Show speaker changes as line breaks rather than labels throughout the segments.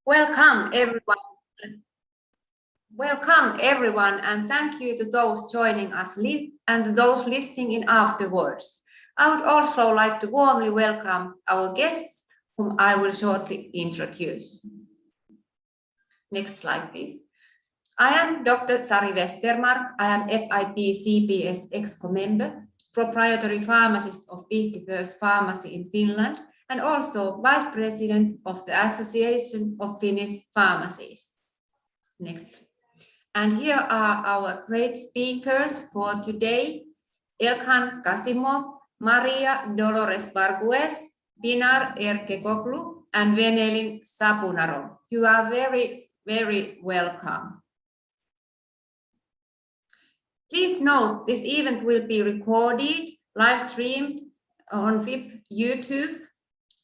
Welcome everyone. Welcome everyone, and thank you to those joining us live and those listening in afterwards. I would also like to warmly welcome our guests, whom I will shortly introduce. Next slide, please. I am Dr. Sari Westermarck. I am FIP CPS EXCO member, proprietary pharmacist of Vectorborne Pharmacy in Finland, and also Vice President of the Association of Finnish Pharmacies. Next. And here are our great speakers for today: Elkhan Kasimov, Maria Dolores Bargues, Pinar Erkekoglu, and Venelin Sapunaro. You are very, very welcome. Please note this event will be recorded, live streamed on YouTube.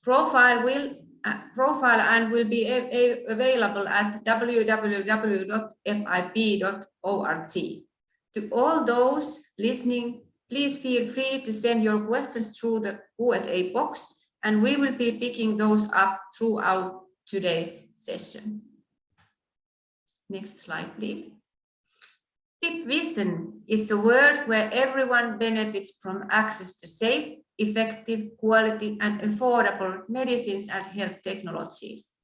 Profile and will be available at www.fip.org. To all those listening, please feel free to send your questions through the Q&A box, and we will be picking those up throughout today's session. Next slide, please. Tip vision is a world where everyone benefits from access to safe, effective, quality, and affordable medicines and health technologies.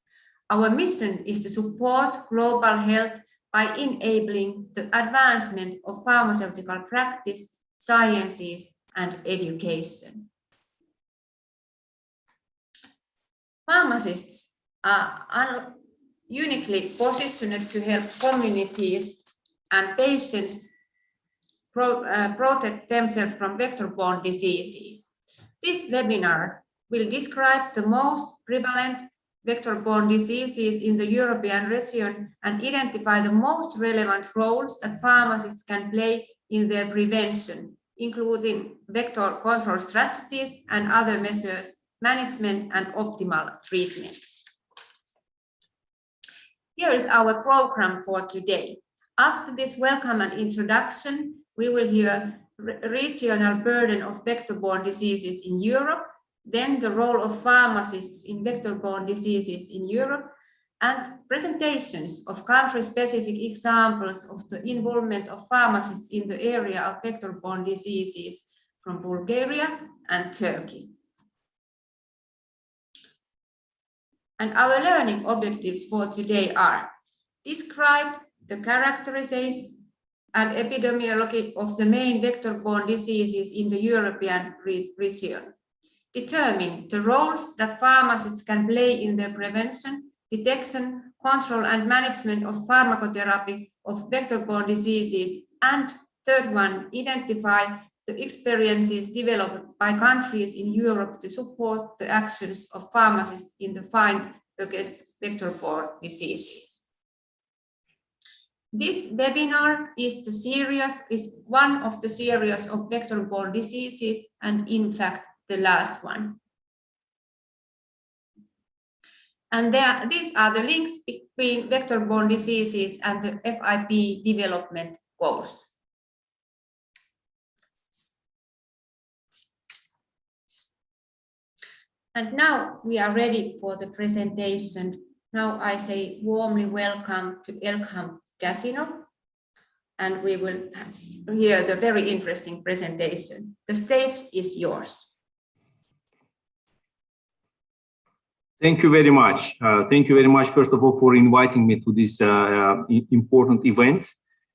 Our mission is to support global health by enabling the advancement of pharmaceutical practice, sciences, and education. Pharmacists are uniquely positioned to help communities and patients protect themselves from vector-borne diseases. This webinar will describe the most prevalent vector-borne diseases in the European region and identify the most relevant roles that pharmacists can play in their prevention, including vector control strategies and other measures, management, and optimal treatment. Here is our program for today. After this welcome and introduction, we will hear regional burden of vector-borne diseases in Europe, then the role of pharmacists in vector-borne diseases in Europe, and presentations of country-specific examples of the involvement of pharmacists in the area of vector-borne diseases from Bulgaria and Turkey. And our learning objectives for today are: describe the characterization and epidemiology of the main vector-borne diseases in the European region. Determine the roles that pharmacists can play in the prevention, detection, control, and management of pharmacotherapy of vector-borne diseases. And third one, identify the experiences developed by countries in Europe to support the actions of pharmacists in the fight against vector-borne diseases. This webinar is one of the series of vector-borne diseases, and in fact, the last one. And these are the links between vector-borne diseases and the FIP development goals. And now we are ready for the presentation. Now I say warmly welcome to Elkhan Kasimov, and we will hear the very interesting presentation. The stage is yours.
Thank you very much. Thank you very much, first of all, for inviting me to this important event.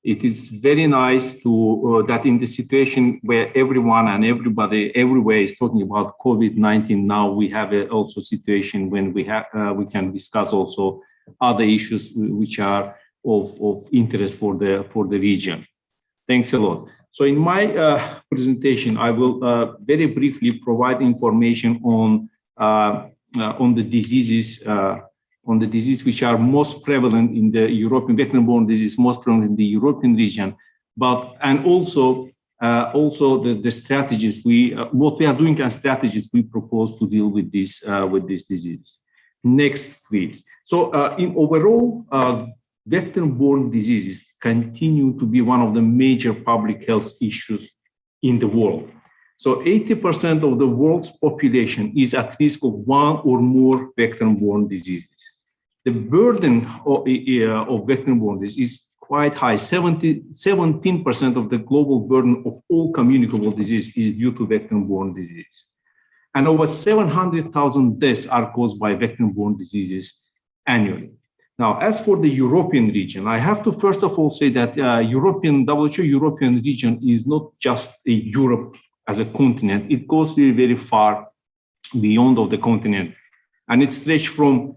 It is very nice to that in the situation where everyone and everybody everywhere is talking about COVID-19, now we have also a situation when we can discuss also other issues which are of interest for the region. Thanks a lot. So in my presentation, I will very briefly provide information on the diseases which are most prevalent in the European vector-borne disease, most prevalent in the European region, and also the strategies what we are doing and strategies we propose to deal with this disease. Next, please. So in overall, vector-borne diseases continue to be one of the major public health issues in the world. So 80% of the world's population is at risk of one or more vector-borne diseases. the burden of vector-borne disease is quite high. 17% of the global burden of all communicable disease is due to vector-borne disease. And over 700,000 deaths are caused by vector-borne diseases annually. Now, as for the European region, I have to first of all say that WHO European region is not just Europe as a continent. It goes very, very far beyond of the continent. And it stretches from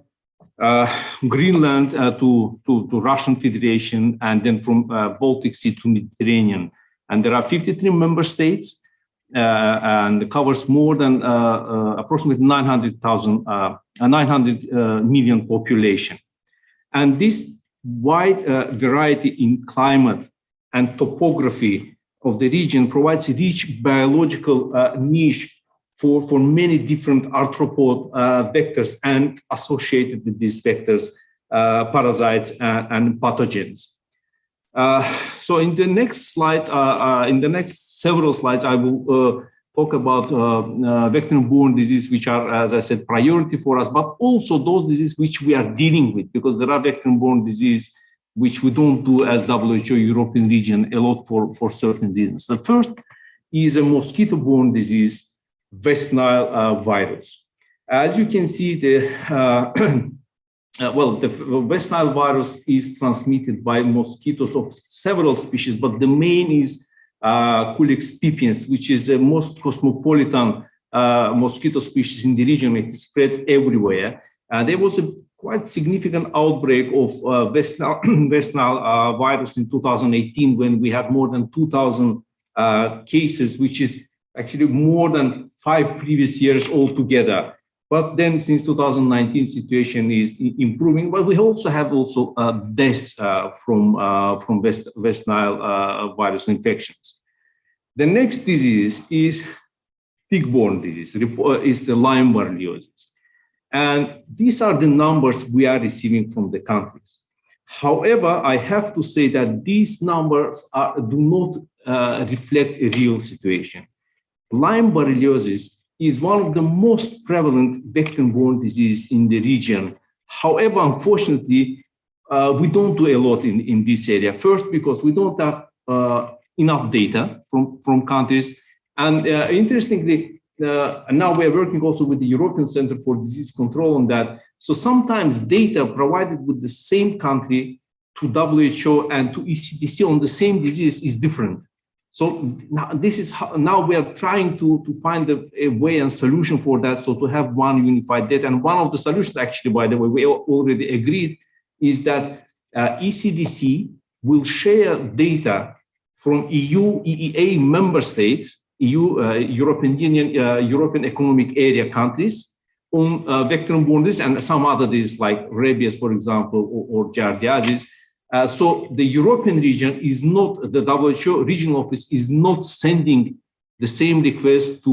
Greenland to Russian Federation, and then from Baltic Sea to Mediterranean. And there are 53 member states, and covers more than approximately 900 million population. And this wide variety in climate and topography of the region provides a rich biological niche for many different arthropod vectors and associated with these vectors, parasites and pathogens. So in the next slide, in the next several slides, I will talk about vector-borne disease, which are, as I said, priority for us, but also those diseases which we are dealing with, because there are vector-borne disease which we don't do as WHO European region a lot for certain reasons. The first is a mosquito-borne disease, West Nile virus. As you can see, the West Nile virus is transmitted by mosquitoes of several species, but the main is Culex pipiens, which is the most cosmopolitan mosquito species in the region. It is spread everywhere. There was a quite significant outbreak of West Nile virus in 2018, when we had more than 2,000 cases, which is actually more than 5 previous years altogether. But then since 2019, situation is improving, but we also have deaths from West Nile virus infections. The next disease is tick-borne disease, is the Lyme borreliosis. And these are the numbers we are receiving from the countries. However, I have to say that these numbers do not reflect a real situation. Lyme borreliosis is one of the most prevalent vector-borne disease in the region. However, unfortunately, we don't do a lot in this area. First, because we don't have enough data from countries. And interestingly, now we are working also with the European Center for Disease Control on that. So sometimes data provided with the same country to WHO and to ECDC on the same disease is different. So this is how now we are trying to find a way and solution for that, so to have one unified data. And one of the solutions, actually, by the way, we already agreed, is that ECDC will share data from EU, EEA member states, European Union, European Economic Area countries on vector-borne disease and some other diseases like rabies, for example, or giardiasis. So the European region is not, the WHO regional office is not sending the same request to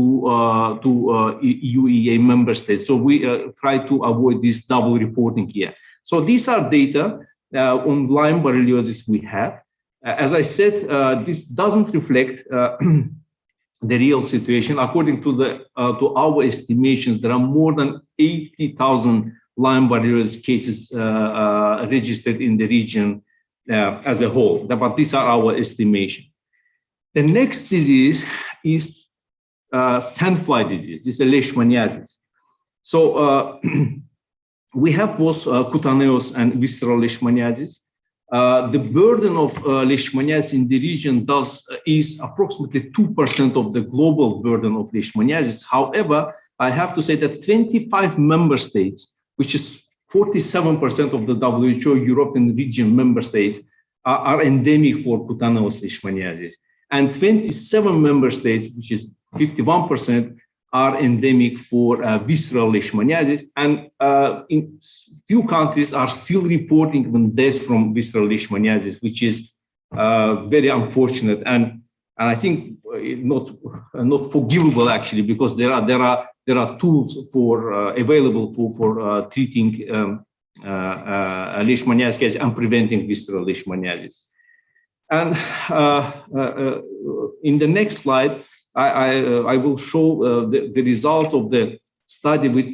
EU, EEA member states. So we try to avoid this double reporting here. So these are data on Lyme borreliosis we have. As I said, this doesn't reflect the real situation. According to our estimations, there are more than 80,000 Lyme borreliosis cases registered in the region as a whole, but these are our estimation. The next disease is sandfly disease. This is leishmaniasis. So we have both cutaneous and visceral leishmaniasis. The burden of leishmaniasis in the region is approximately 2% of the global burden of leishmaniasis. However, I have to say that 25 member states, which is 47% of the WHO European region member states, are endemic for cutaneous leishmaniasis. And 27 member states, which is 51%, are endemic for visceral leishmaniasis. And in few countries are still reporting even deaths from visceral leishmaniasis, which is very unfortunate. And I think not forgivable, actually, because there are tools available for treating leishmaniasis cases and preventing visceral leishmaniasis. And in the next slide, I will show the result of the study with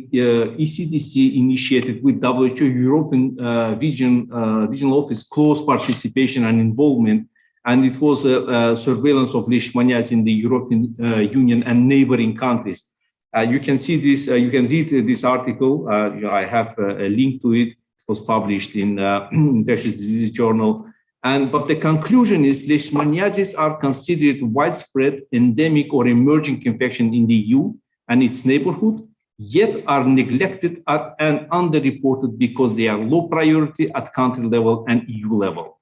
ECDC initiated with WHO European regional office close participation and involvement, and it was a surveillance of leishmaniasis in the European Union and neighboring countries. You can see this, you can read this article. I have a link to it. It was published in Infectious Diseases Journal. But the conclusion is leishmaniasis are considered widespread, endemic, or emerging infection in the EU and its neighborhood, yet are neglected and underreported because they are low priority at country level and EU level.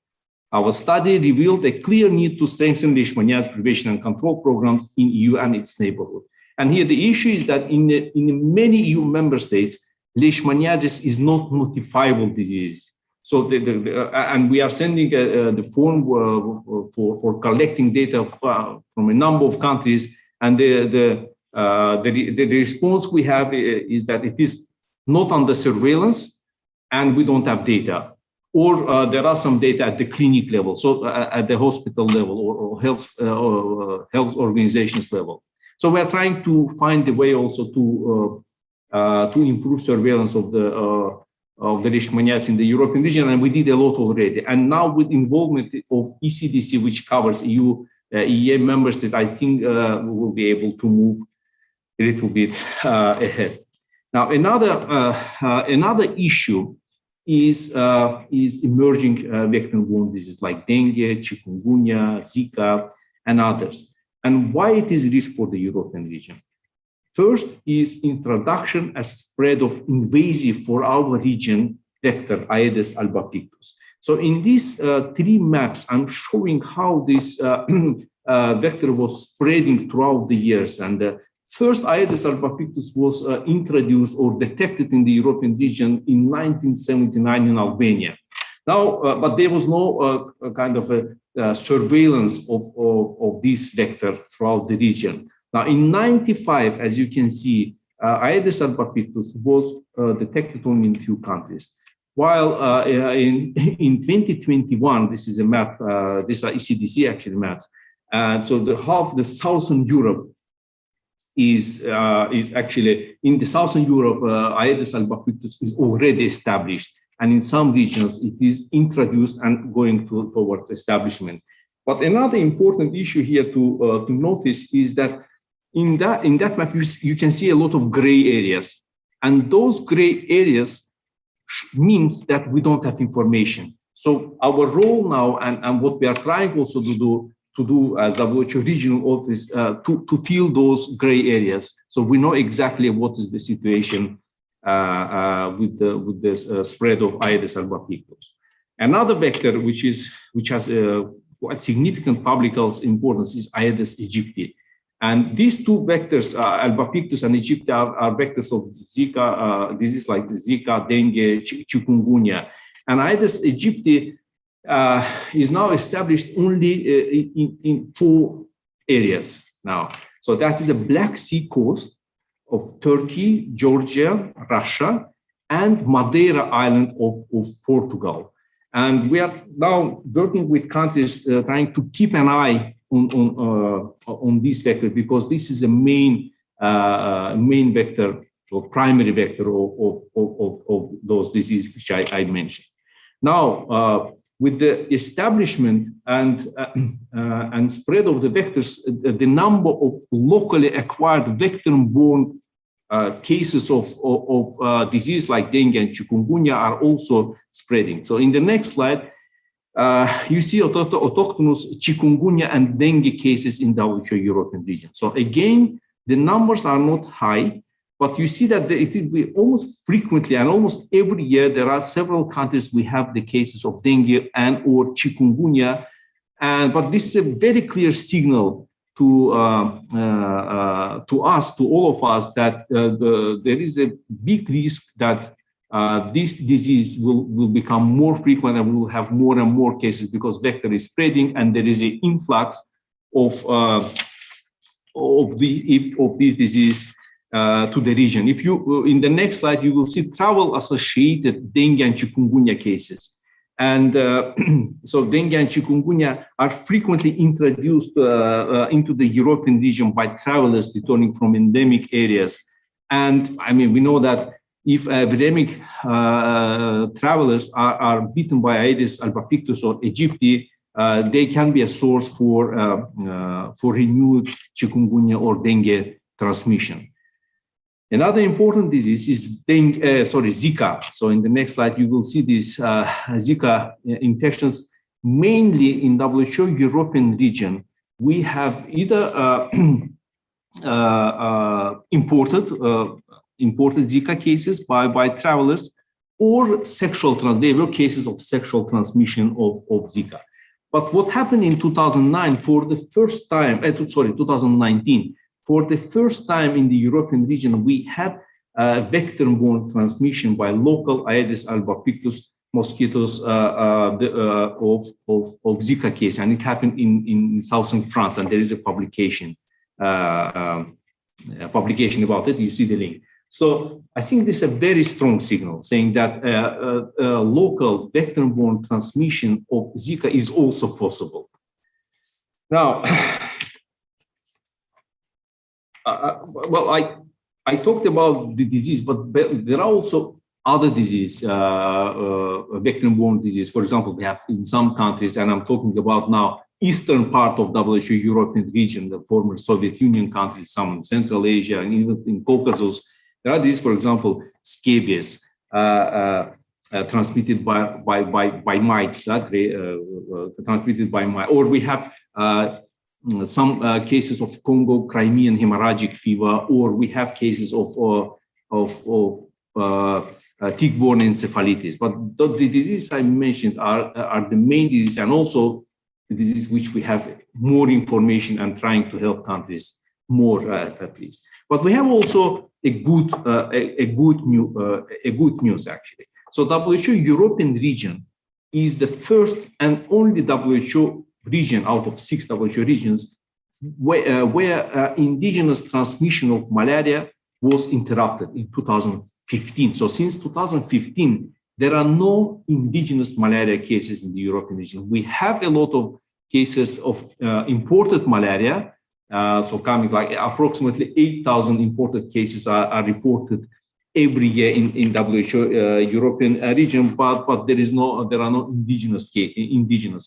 Our study revealed a clear need to strengthen leishmaniasis prevention and control programs in EU and its neighborhood. And here the issue is that in many EU member states, leishmaniasis is not notifiable disease. So, and we are sending the form for collecting data from a number of countries, and the response we have is that it is not under surveillance, and we don't have data, or there are some data at the clinic level, so at the hospital level or health organizations level. So we are trying to find a way also to improve surveillance of the leishmaniasis in the European region, and we did a lot already. And now with involvement of ECDC, which covers EU, EEA member states, I think we will be able to move a little bit ahead. Now, another issue is emerging vector-borne diseases like dengue, chikungunya, Zika, and others. And why it is risk for the European region? First is introduction and spread of invasive for our region vector, Aedes albopictus. So in these three maps, I'm showing how this vector was spreading throughout the years. And first Aedes albopictus was introduced or detected in the European region in 1979 in Albania. Now, but there was no kind of a surveillance of this vector throughout the region. Now, in 95, as you can see, Aedes albopictus was detected only in a few countries. While in 2021, this is a map, these are ECDC actually maps, and so the southern Europe is actually, in the southern Europe, Aedes albopictus is already established, and in some regions it is introduced and going towards establishment. But another important issue here to notice is that in that map, you can see a lot of gray areas. And those gray areas means that we don't have information. So our role now, and what we are trying also to do as WHO regional office, to fill those gray areas. So we know exactly what is the situation with the spread of Aedes albopictus. Another vector which has quite significant public health importance is Aedes aegypti. And these two vectors, albopictus and aegypti, are vectors of Zika, disease like Zika, dengue, chikungunya. And Aedes aegypti is now established only in 4 areas now. So that is the Black Sea coast of Turkey, Georgia, Russia, and Madeira Island of Portugal. And we are now working with countries trying to keep an eye on this vector, because this is a main vector or primary vector of those diseases which I mentioned. Now, with the establishment and spread of the vectors, the number of locally acquired vector-borne cases of disease like dengue and chikungunya are also spreading. So in the next slide, you see autochthonous chikungunya and dengue cases in the WHO European region. So again, the numbers are not high, but you see that it will almost frequently and almost every year there are several countries we have the cases of dengue and or chikungunya, but this is a very clear signal to us, to all of us, that there is a big risk that this disease will become more frequent, and we will have more and more cases because vector is spreading and there is an influx of this disease to the region. If you, in the next slide, you will see travel-associated dengue and chikungunya cases. And so dengue and chikungunya are frequently introduced into the European region by travelers returning from endemic areas. And I mean, we know that if epidemic travelers are bitten by Aedes albopictus or aegypti, they can be a source for renewed chikungunya or dengue transmission. Another important disease is Zika. So in the next slide, you will see these Zika infections, mainly in WHO European region. We have either imported Zika cases by travelers, or there were cases of sexual transmission of Zika. But what happened in 2009, for the first time, 2019, for the first time in the European region, we had vector-borne transmission by local Aedes albopictus mosquitoes of Zika case, and it happened in southern France, and there is a publication about it. You see the link. So I think this is a very strong signal saying that local vector-borne transmission of Zika is also possible. Now, well, I talked about the disease, but there are also other disease, vector-borne disease. For example, we have in some countries, and I'm talking about now eastern part of WHO European region, the former Soviet Union countries, some in Central Asia, and even in Caucasus. There are these, for example, scabies transmitted by mites, transmitted by mites, or we have some cases of Congo Crimean hemorrhagic fever, or we have cases of tick-borne encephalitis. But the diseases I mentioned are the main disease, and also the disease which we have more information and trying to help countries more at least. But we have also a good news actually. So WHO European region is the first and only WHO region out of 6 WHO regions where indigenous transmission of malaria was interrupted in 2015. So since 2015, there are no indigenous malaria cases in the European region. We have a lot of cases of imported malaria. So coming like approximately 8,000 imported cases are reported every year in WHO European region, but there are no indigenous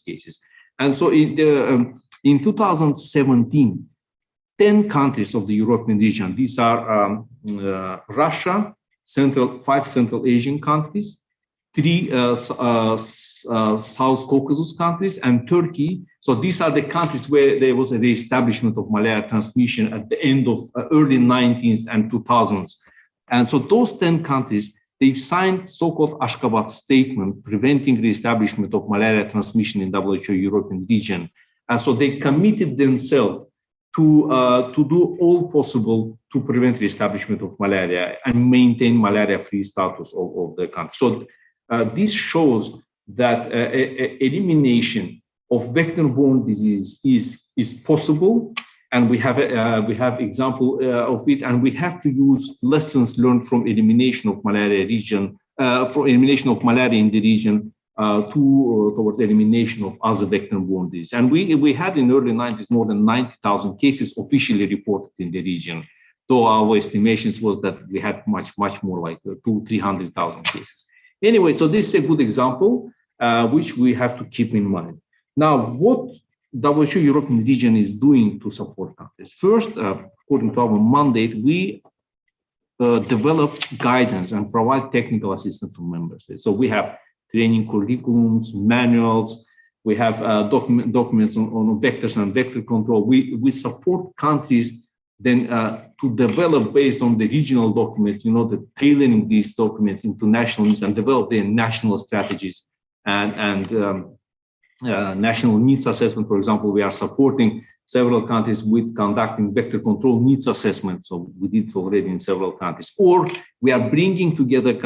cases. And so in 2017, 10 countries of the European region, these are Russia, 5 Central Asian countries, 3 South Caucasus countries, and Turkey. So these are the countries where there was a re-establishment of malaria transmission at the end of early 19th and 2000s. And so those 10 countries, they signed so-called Ashgabat statement preventing re-establishment of malaria transmission in WHO European region. And so they committed themselves to do all possible to prevent re-establishment of malaria and maintain malaria-free status of the country. So this shows that elimination of vector-borne disease is possible, and we have example of it, and we have to use lessons learned from elimination of malaria in the region towards elimination of other vector-borne disease. And we had in the early 90s more than 90,000 cases officially reported in the region, though our estimations was that we had much more, like 200,000-300,000 cases. Anyway, so this is a good example which we have to keep in mind. Now, what WHO European region is doing to support countries? First, according to our mandate, we develop guidance and provide technical assistance to member states. So we have training curriculums, manuals, we have documents on vectors and vector control. We support countries then to develop based on the regional documents, the tailoring these documents into national needs and develop their national strategies and national needs assessment. For example, we are supporting several countries with conducting vector control needs assessment. So we did it already in several countries. Or we are bringing together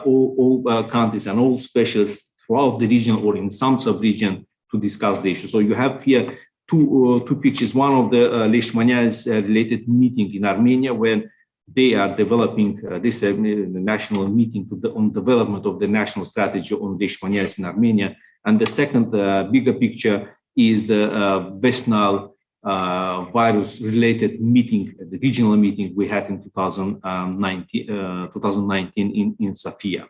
all countries and all specialists throughout the region or in some sub-region to discuss the issue. So you have here two pictures. One of the Leishmaniasis related meeting in Armenia, when they are developing this national meeting on development of the national strategy on Leishmaniasis in Armenia. And the second bigger picture is the West Nile virus-related meeting, the regional meeting we had in 2019 in Sofia.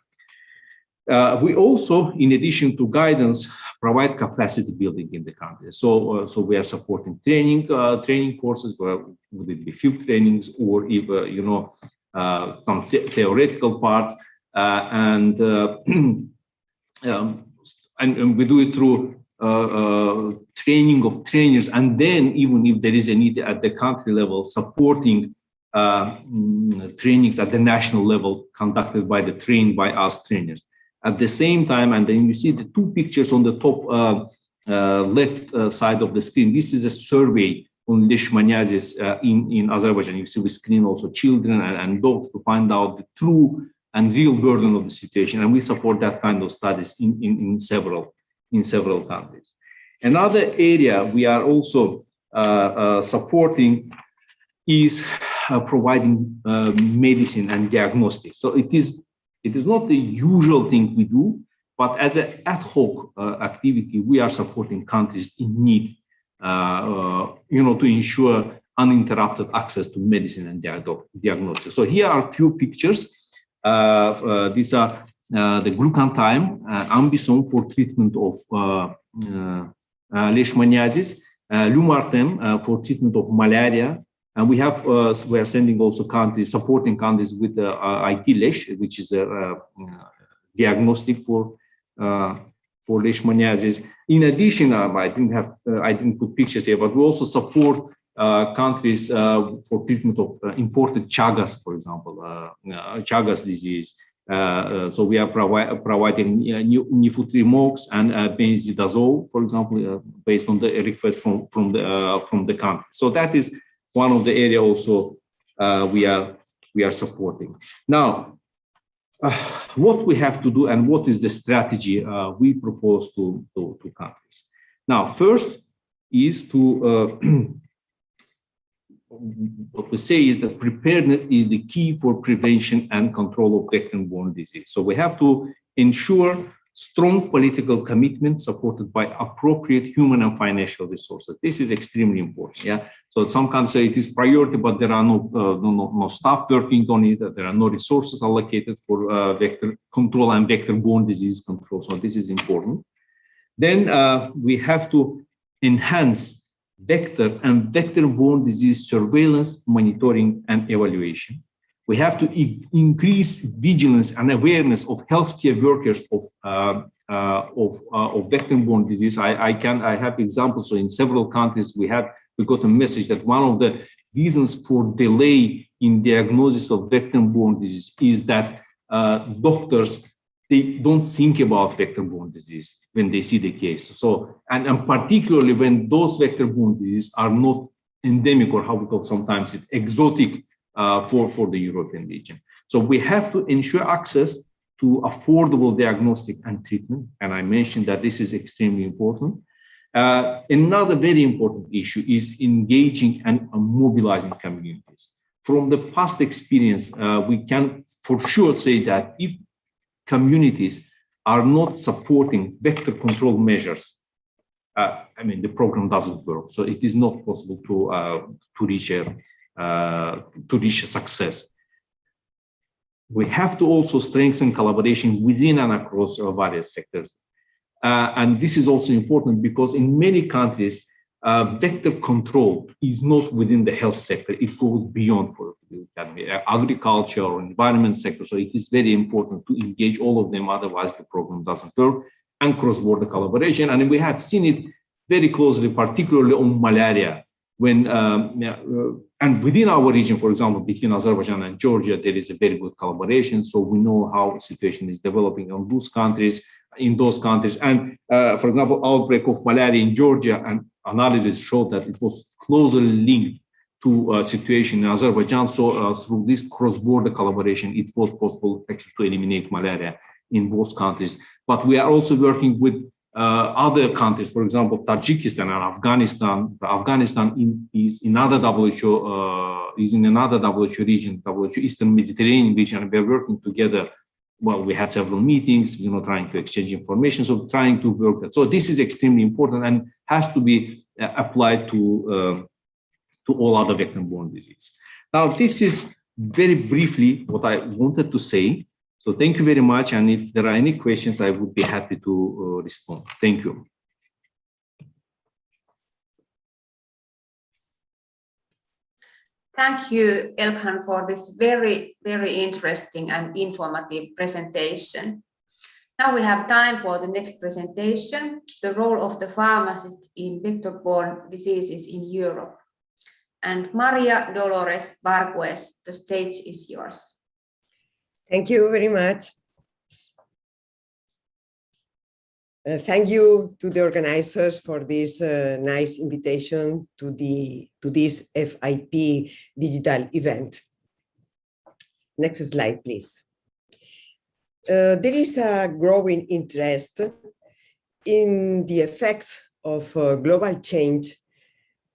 We also, in addition to guidance, provide capacity building in the country. So we are supporting training courses, where would it be field trainings or even, some theoretical parts, and we do it through training of trainers, and then even if there is a need at the country level, supporting trainings at the national level conducted by us trainers. At the same time, and then you see the two pictures on the top left side of the screen. This is a survey on leishmaniasis in Azerbaijan. You see we screen also children and dogs to find out the true and real burden of the situation, and we support that kind of studies in several countries. Another area we are also supporting is providing medicine and diagnostics. So it is not the usual thing we do, but as an ad hoc activity, we are supporting countries in need, to ensure uninterrupted access to medicine and diagnosis. So here are a few pictures. These are the glucantime, ambisome for treatment of leishmaniasis, lumartem for treatment of malaria. And we are sending also supporting countries with IT-Lesh, which is a diagnostic for leishmaniasis. In addition, I didn't put pictures here, but we also support countries for treatment of imported Chagas, for example, Chagas disease. So we are providing nifurtimox and benzidazole, for example, based on the request from the country. So that is one of the areas also we are supporting. Now, what we have to do and what is the strategy we propose to countries? Now, first is to what we say is that preparedness is the key for prevention and control of vector-borne disease. So we have to ensure strong political commitment supported by appropriate human and financial resources. This is extremely important. Yeah. So some countries say it is priority, but there are no staff working on it. There are no resources allocated for vector control and vector-borne disease control. So this is important. Then we have to enhance vector and vector-borne disease surveillance, monitoring, and evaluation. We have to increase vigilance and awareness of healthcare workers of vector-borne disease. I have examples. So in several countries, we got a message that one of the reasons for delay in diagnosis of vector-borne disease is that doctors, they don't think about vector-borne disease when they see the case. So, and particularly when those vector-borne diseases are not endemic, or how we call sometimes it exotic for the European region. So we have to ensure access to affordable diagnostic and treatment. And I mentioned that this is extremely important. Another very important issue is engaging and mobilizing communities. From the past experience, we can for sure say that if communities are not supporting vector control measures, the program doesn't work. So it is not possible to reach a success. We have to also strengthen collaboration within and across various sectors. And this is also important because in many countries, vector control is not within the health sector. It goes beyond for agriculture or environment sector. So it is very important to engage all of them. Otherwise, the program doesn't work. And cross-border collaboration. And we have seen it very closely, particularly on malaria. When and within our region, for example, between Azerbaijan and Georgia, there is a very good collaboration. So we know how the situation is developing in those countries. And for example, outbreak of malaria in Georgia, and analysis showed that it was closely linked to a situation in Azerbaijan. So through this cross-border collaboration, it was possible actually to eliminate malaria in both countries. But we are also working with other countries, for example, Tajikistan and Afghanistan. Afghanistan is in another WHO region, WHO Eastern Mediterranean region. We are working together well, we had several meetings, trying to exchange information, so trying to work that. So this is extremely important and has to be applied to all other vector-borne disease. Now, this is very briefly what I wanted to say. So thank you very much. And if there are any questions, I would be happy to respond. Thank you.
Thank you, Elkan, for this very, very interesting and informative presentation. Now we have time for the next presentation, the role of the pharmacist in vector-borne diseases in Europe. And Maria Dolores Bargues, the stage is yours.
Thank you very much. Thank you to the organizers for this nice invitation to this FIP digital event. Next slide, please. There is a growing interest in the effects of global change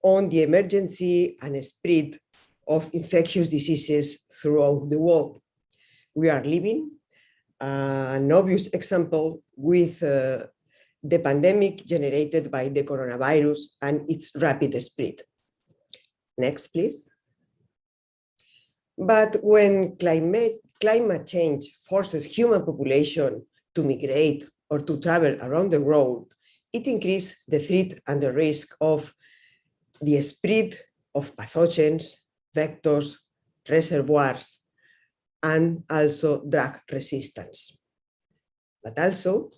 on the emergency and spread of infectious diseases throughout the world. We are living an obvious example with the pandemic generated by the coronavirus and its rapid spread. Next, please. But when climate change forces human population to migrate or to travel around the world, it increases the threat and the risk of the spread of pathogens, vectors, reservoirs, and also drug resistance. But also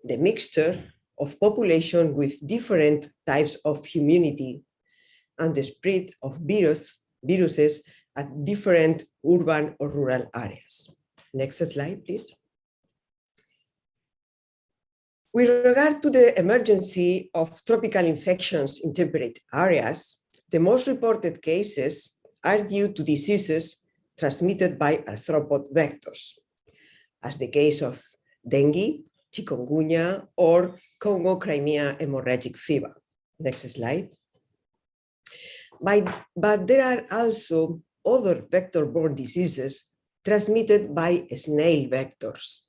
the mixture of population with different types of immunity and the spread of viruses at different urban or rural areas. Next slide, please. With regard to the emergency of tropical infections in temperate areas, the most reported cases are due to diseases transmitted by arthropod vectors, as the case of dengue, chikungunya, or Congo-Crimea hemorrhagic fever. Next slide. But there are also other vector-borne diseases transmitted by snail vectors,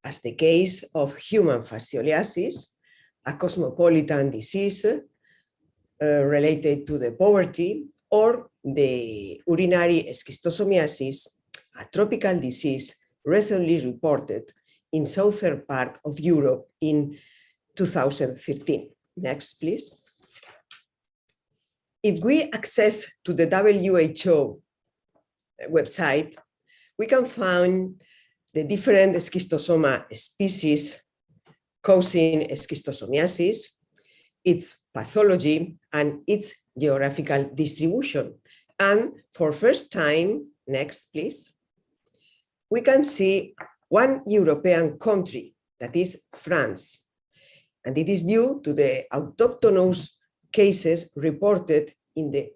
as the case of human fascioliasis, a cosmopolitan disease related to the poverty, or the urinary schistosomiasis, a tropical disease recently reported in southern part of Europe in 2013. Next, please. If we access to the WHO website, we can find the different schistosoma species causing schistosomiasis, its pathology, and its geographical distribution. And for first time, next please, we can see one European country, that is France. And it is due to the autochthonous cases reported in the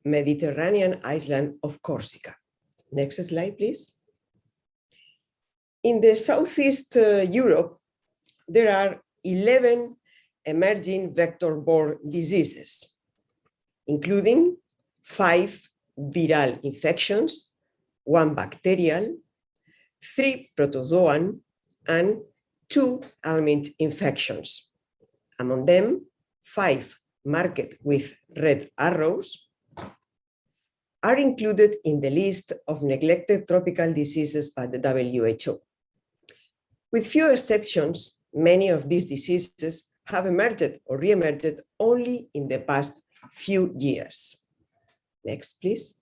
Mediterranean island of Corsica. Next slide, please. In the Southeast Europe, there are 11 emerging vector-borne diseases, including 5 viral infections, 1 bacterial, 3 protozoan, and 2 helminth infections. Among them, 5 marked with red arrows are included in the list of neglected tropical diseases by the WHO. With few exceptions, many of these diseases have emerged or re-emerged only in the past few years. Next, please.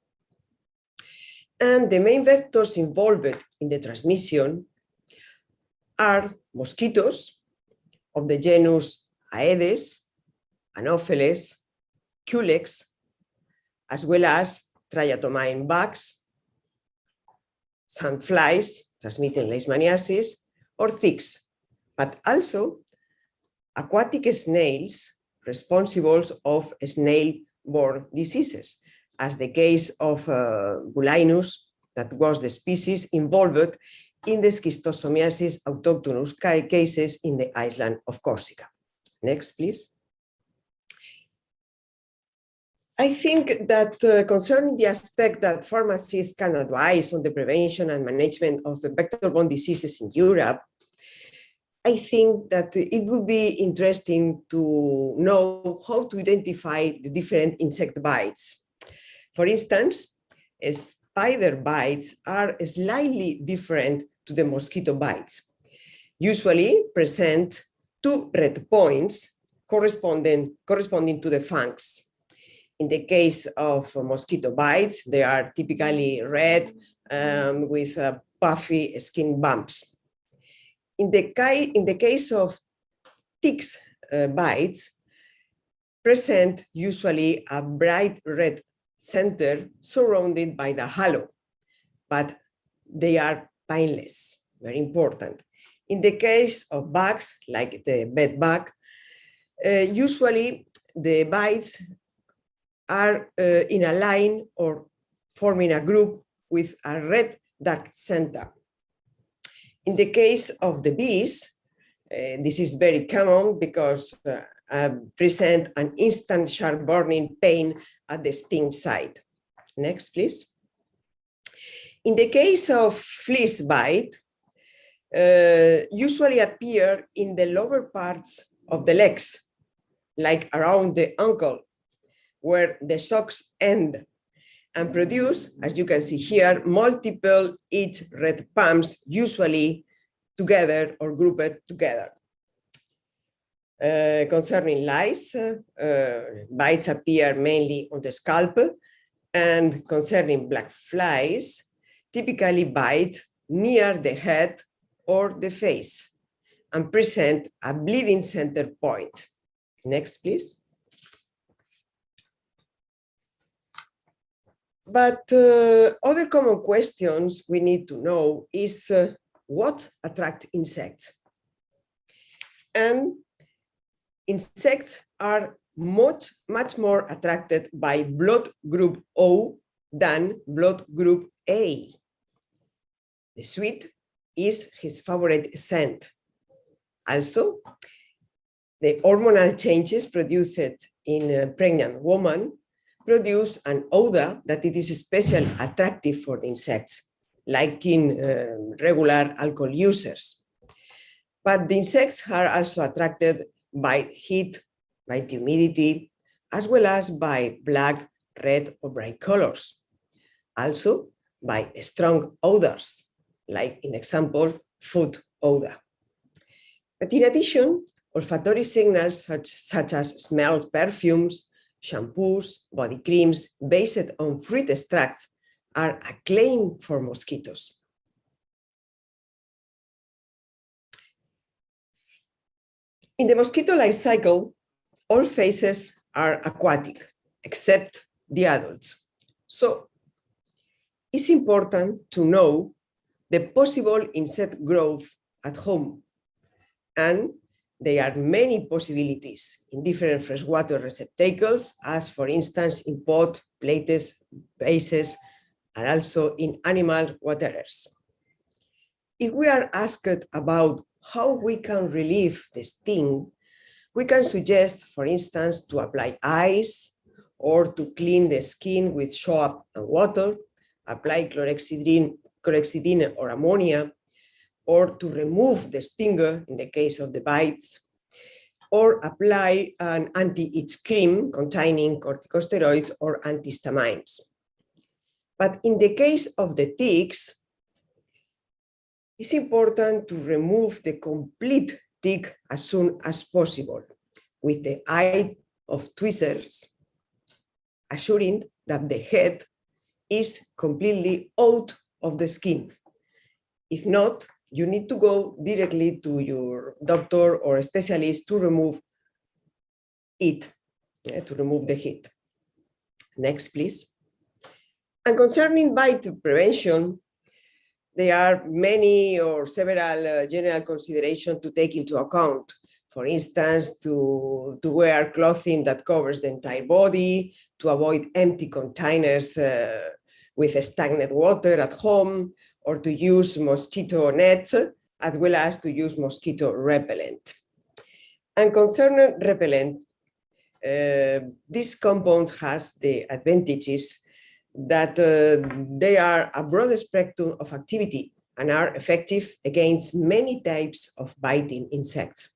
And the main vectors involved in the transmission are mosquitoes of the genus Aedes, Anopheles, Culex, as well as triatomine bugs, sandflies transmitting leishmaniasis, or ticks, but also aquatic snails responsible of snail-borne diseases, as the case of Bulinus, that was the species involved in the schistosomiasis autochthonous cases in the island of Corsica. Next, please. I think that concerning the aspect that pharmacists can advise on the prevention and management of the vector-borne diseases in Europe, I think that it would be interesting to know how to identify the different insect bites. For instance, spider bites are slightly different to the mosquito bites, usually present 2 red points corresponding to the fangs. In the case of mosquito bites, they are typically red with puffy skin bumps. In the case of ticks bites, present usually a bright red center surrounded by the halo, but they are painless, very important. In the case of bugs, like the bed bug, usually the bites are in a line or forming a group with a red dark center. In the case of the bees, this is very common because present an instant sharp burning pain at the sting site. Next, please. In the case of fleas bite, usually appear in the lower parts of the legs, like around the ankle, where the socks end, and produce, as you can see here, multiple each red pumps, usually together or grouped together. Concerning lice, bites appear mainly on the scalp, and concerning black flies, typically bite near the head or the face and present a bleeding center point. Next, please. But other common questions we need to know is what attracts insects? And insects are much more attracted by blood group O than blood group A. The sweet is his favorite scent. Also, the hormonal changes produced in a pregnant woman produce an odor that it is especially attractive for the insects, like in regular alcohol users. But the insects are also attracted by heat, by humidity, as well as by black, red, or bright colors. Also by strong odors, like in example, food odor. But in addition, olfactory signals such as smelled perfumes, shampoos, body creams based on fruit extracts are acclaimed for mosquitoes. In the mosquito life cycle, all phases are aquatic, except the adults. So it's important to know the possible insect growth at home. And there are many possibilities in different freshwater receptacles, as for instance in pot, plates, vases, and also in animal waterers. If we are asked about how we can relieve the sting, we can suggest, for instance, to apply ice or to clean the skin with soap and water, apply chlorhexidine or ammonia, or to remove the stinger in the case of the bites, or apply an anti-itch cream containing corticosteroids or antihistamines. But in the case of the ticks, it's important to remove the complete tick as soon as possible with the aid of tweezers, assuring that the head is completely out of the skin. If not, you need to go directly to your doctor or a specialist to remove it, to remove the heat. Next, please. And concerning bite prevention, there are many or several general considerations to take into account. For instance, to wear clothing that covers the entire body, to avoid empty containers with stagnant water at home, or to use mosquito nets, as well as to use mosquito repellent. And concerning repellent, this compound has the advantages that they are a broad spectrum of activity and are effective against many types of biting insects.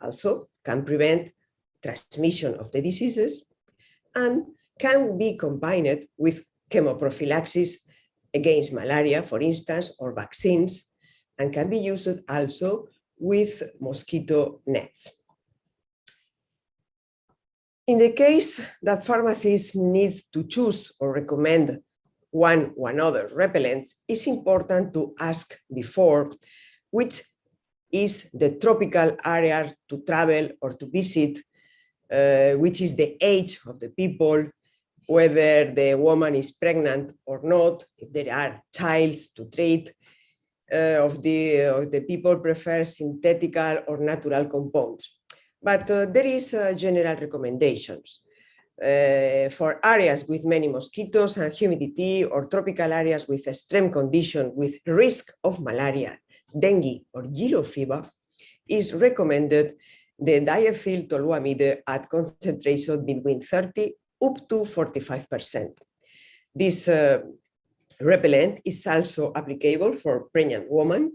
Also, can prevent transmission of the diseases and can be combined with chemoprophylaxis against malaria, for instance, or vaccines, and can be used also with mosquito nets. In the case that pharmacists need to choose or recommend one or another repellent, it's important to ask before which is the tropical area to travel or to visit, which is the age of the people, whether the woman is pregnant or not, if there are childs to treat, of the people prefer synthetical or natural compounds. But there is general recommendations. For areas with many mosquitoes and humidity, or tropical areas with extreme condition with risk of malaria, dengue, or yellow fever, is recommended the diethyl toluamide at concentration between 30 up to 45%. This repellent is also applicable for pregnant women.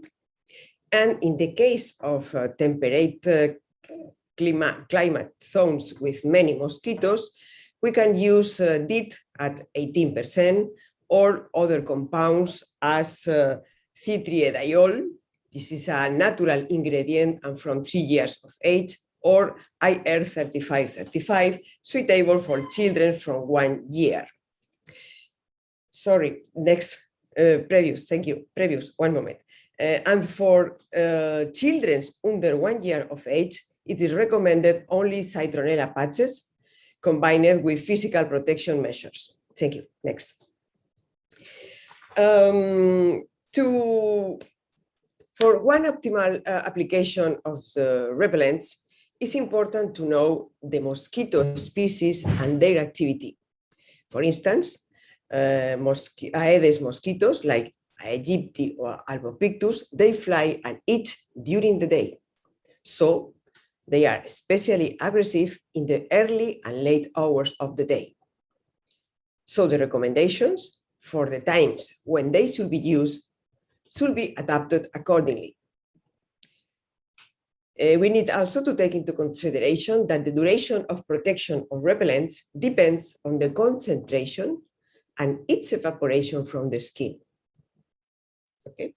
And in the case of temperate climate zones with many mosquitoes, we can use DIT at 18% or other compounds as citriediol. This is a natural ingredient and from 3 years of age, or IR3535, suitable for children from 1 year. Sorry, next, previous, thank you, previous, one moment. And for children under 1 year of age, it is recommended only citronella patches combined with physical protection measures. Thank you, next. For one optimal application of the repellents, it's important to know the mosquito species and their activity. For instance, Aedes mosquitoes like Aegypti or Albopictus, they fly and eat during the day. So they are especially aggressive in the early and late hours of the day. So the recommendations for the times when they should be used should be adapted accordingly. We need also to take into consideration that the duration of protection of repellents depends on the concentration and its evaporation from the skin. Okay.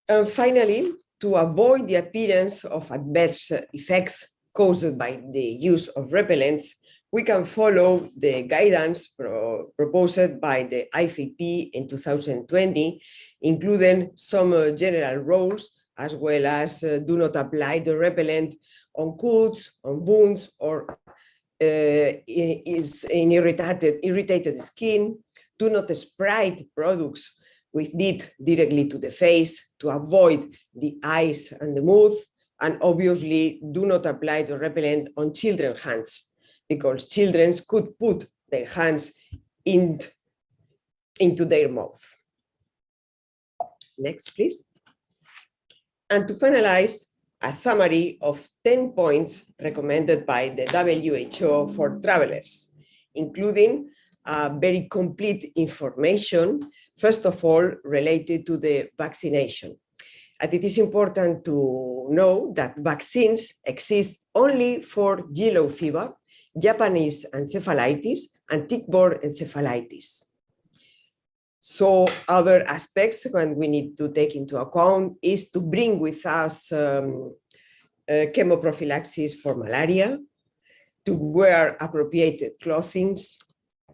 And finally, to avoid the appearance of adverse effects caused by the use of repellents, we can follow the guidance proposed by the IFP in 2020, including some general rules, as well as do not apply the repellent on cuts, on wounds, or in irritated skin. Do not spray products with DIT directly to the face to avoid the eyes and the mouth. And obviously, do not apply the repellent on children's hands, because children could put their hands into their mouth. Next, please. And to finalize, a summary of 10 points recommended by the WHO for travelers, including very complete information, first of all, related to the vaccination. And it is important to know that vaccines exist only for yellow fever, Japanese encephalitis, and tick-borne encephalitis. So other aspects when we need to take into account is to bring with us chemoprophylaxis for malaria, to wear appropriate clothing,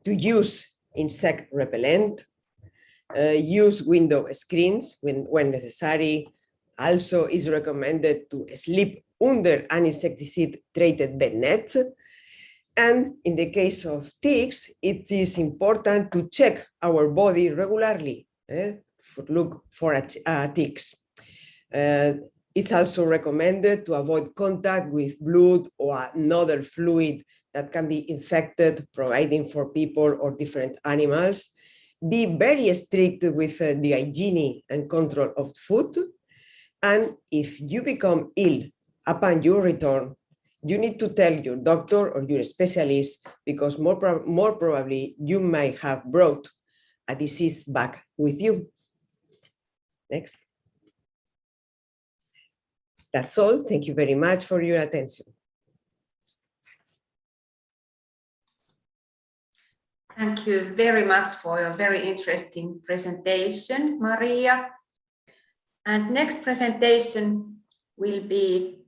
to use insect repellent, use window screens when necessary. Also is recommended to sleep under an insecticide-treated bed net. And in the case of ticks, it is important to check our body regularly, look for ticks. It's also recommended to avoid contact with blood or another fluid that can be infected, providing for people or different animals. Be very strict with the hygiene and control of food. And if you become ill upon your return, you need to tell your doctor or your specialist, because more probably you might have brought a disease back with you. Next. That's all. Thank you very much for your attention.
Thank you very much for your very interesting presentation, Maria. And next presentation will be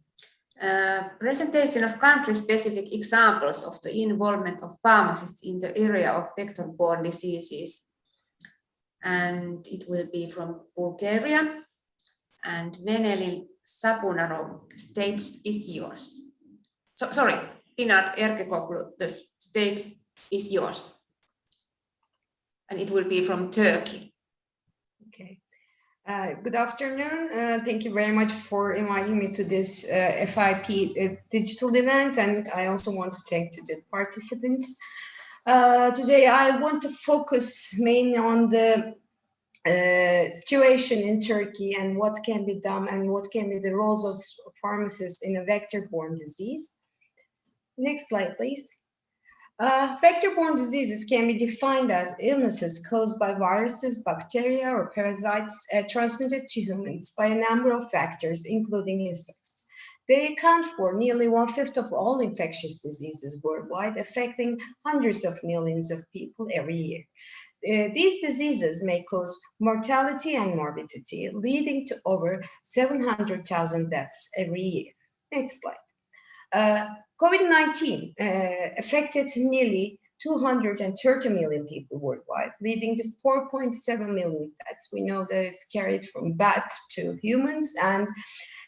a presentation of country-specific examples of the involvement of pharmacists in the area of vector-borne diseases. And it will be from Bulgaria. And Venelin Sapunaro, the stage is yours. Sorry, Pinar Erkekoglu, the stage is yours. And it will be from Turkey.
Okay. Good afternoon. Thank you very much for inviting me to this FIP digital event, and I also want to thank to the participants. Today I want to focus mainly on the situation in Turkey and what can be done and what can be the roles of pharmacists in a vector-borne disease. Next slide, please. Vector-borne diseases can be defined as illnesses caused by viruses, bacteria, or parasites transmitted to humans by a number of factors, including insects. They account for nearly 1/5 of all infectious diseases worldwide, affecting hundreds of millions of people every year. These diseases may cause mortality and morbidity, leading to over 700,000 deaths every year. Next slide. COVID-19 affected nearly 230 million people worldwide, leading to 4.7 million deaths. We know that it's carried from bat to humans. And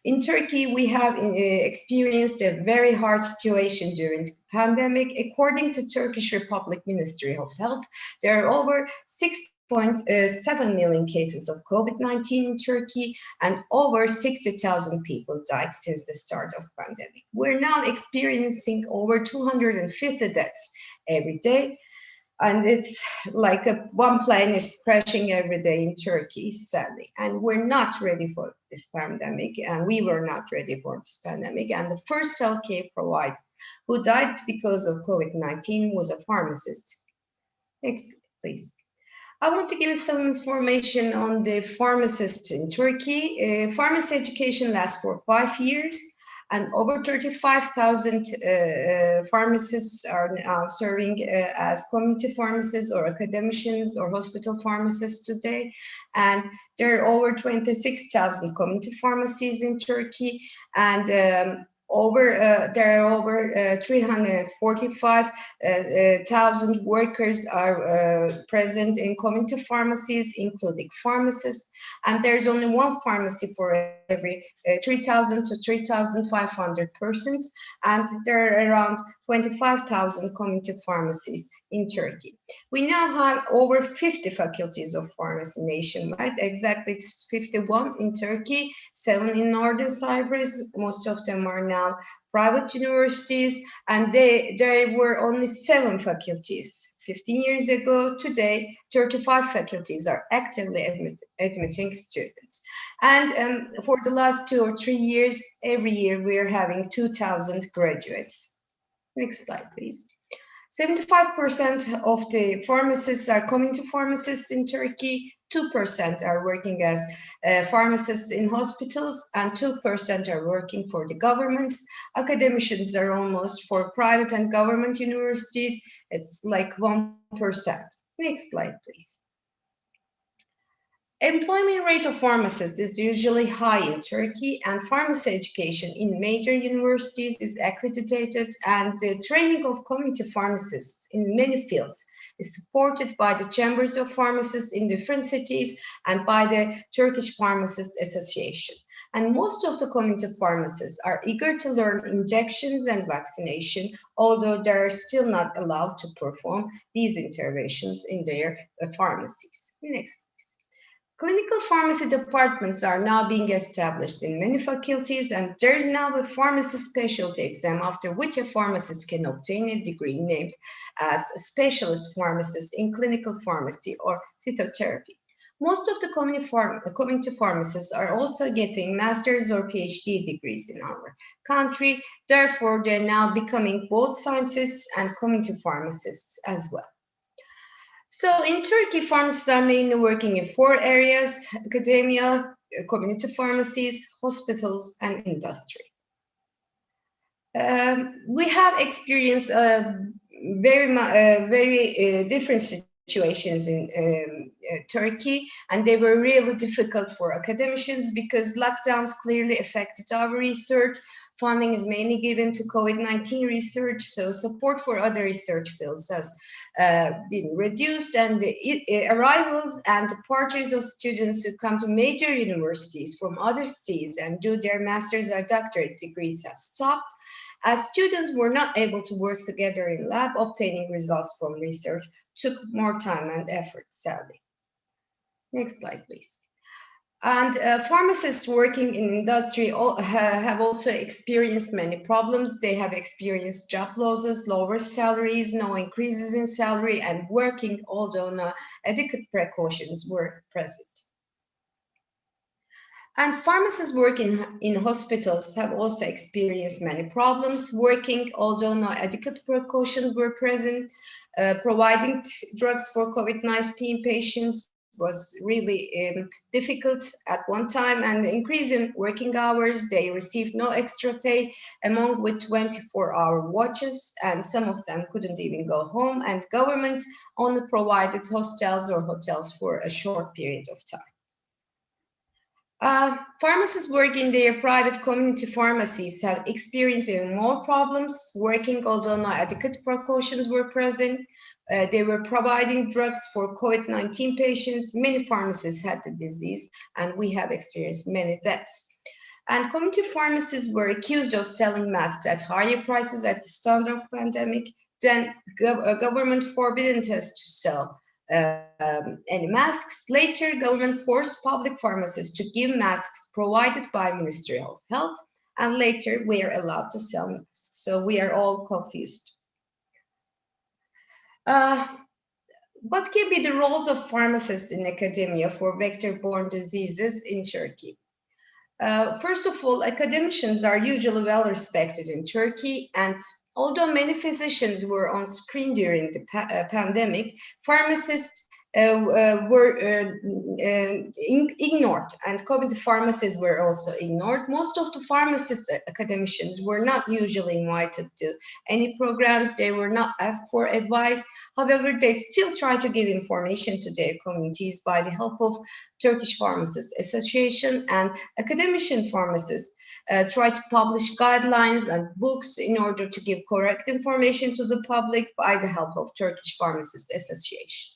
in Turkey, we have experienced a very hard situation during the pandemic. According to Turkish Republic Ministry of Health, there are over 6.7 million cases of COVID-19 in Turkey, and over 60,000 people died since the start of the pandemic. We're now experiencing over 250 deaths every day, and it's like one plane is crashing every day in Turkey, sadly. And we're not ready for this pandemic, and we were not ready for this pandemic. And the first healthcare provider who died because of COVID-19 was a pharmacist. Next, please. I want to give you some information on the pharmacists in Turkey. Pharmacy education lasts for 5 years, and over 35,000 pharmacists are now serving as community pharmacists or academicians or hospital pharmacists today. And there are over 26,000 community pharmacies in Turkey, and there are over 345,000 workers are present in community pharmacies, including pharmacists. And there's only one pharmacy for every 3,000 to 3,500 persons. And there are around 25,000 community pharmacies in Turkey. We now have over 50 faculties of pharmacy nationwide. Exactly, it's 51 in Turkey, 7 in Northern Cyprus. Most of them are now private universities, and there were only 7 faculties 15 years ago. Today, 35 faculties are actively admitting students. And for the last 2 or 3 years, every year we're having 2,000 graduates. Next slide, please. 75% of the pharmacists are community pharmacists in Turkey. 2% are working as pharmacists in hospitals, and 2% are working for the governments. Academicians are almost for private and government universities. It's like 1%. Next slide, please. Employment rate of pharmacists is usually high in Turkey, and pharmacy education in major universities is accredited, and the training of community pharmacists in many fields is supported by the chambers of pharmacists in different cities and by the Turkish Pharmacists Association. And most of the community pharmacists are eager to learn injections and vaccination, although they're still not allowed to perform these interventions in their pharmacies. Next. Clinical pharmacy departments are now being established in many faculties, and there is now a pharmacy specialty exam after which a pharmacist can obtain a degree named as a specialist pharmacist in clinical pharmacy or phytotherapy. Most of the community pharmacists are also getting master's or PhD degrees in our country. Therefore, they're now becoming both scientists and community pharmacists as well. So in Turkey, pharmacists are mainly working in 4 areas: academia, community pharmacies, hospitals, and industry. We have experienced very different situations in Turkey, and they were really difficult for academicians because lockdowns clearly affected our research. Funding is mainly given to COVID-19 research, so support for other research fields has been reduced, and the arrivals and departures of students who come to major universities from other cities and do their master's or doctorate degrees have stopped, as students were not able to work together in lab. Obtaining results from research took more time and effort, sadly. Next slide, please. And pharmacists working in industry have also experienced many problems. They have experienced job losses, lower salaries, no increases in salary, and working although no adequate precautions were present. And pharmacists working in hospitals have also experienced many problems, working although no adequate precautions were present. Providing drugs for COVID-19 patients was really difficult at one time, and the increase in working hours, they received no extra pay, among with 24-hour watches, and some of them couldn't even go home, and government only provided hostels or hotels for a short period of time. Pharmacists working in their private community pharmacies have experienced even more problems, working although no adequate precautions were present. They were providing drugs for COVID-19 patients. Many pharmacists had the disease, and we have experienced many deaths. And community pharmacists were accused of selling masks at higher prices at the start of the pandemic. Then government forbidden us to sell any masks. Later, government forced public pharmacists to give masks provided by Ministry of Health, and later we are allowed to sell masks. So we are all confused. What can be the roles of pharmacists in academia for vector-borne diseases in Turkey? First of all, academicians are usually well respected in Turkey, and although many physicians were on screen during the pandemic, pharmacists were ignored, and community pharmacists were also ignored. Most of the pharmacist academicians were not usually invited to any programs. They were not asked for advice. However, they still try to give information to their communities by the help of Turkish Pharmacists Association, and academician pharmacists try to publish guidelines and books in order to give correct information to the public by the help of Turkish Pharmacists Association.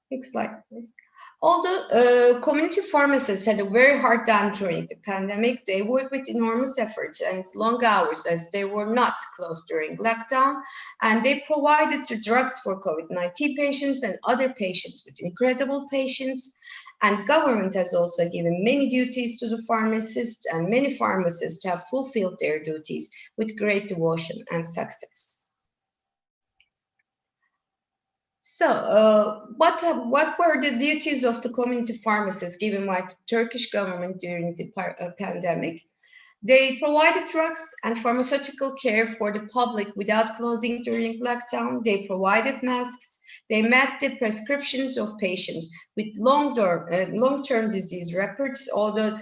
Next slide, please. Although community pharmacists had a very hard time during the pandemic, they worked with enormous efforts and long hours, as they were not closed during lockdown, and they provided the drugs for COVID-19 patients and other patients with incredible patience. And government has also given many duties to the pharmacists, and many pharmacists have fulfilled their duties with great devotion and success. So, what were the duties of the community pharmacists given by the Turkish government during the pandemic? They provided drugs and pharmaceutical care for the public without closing during lockdown. They provided masks. They met the prescriptions of patients with long-term disease records, although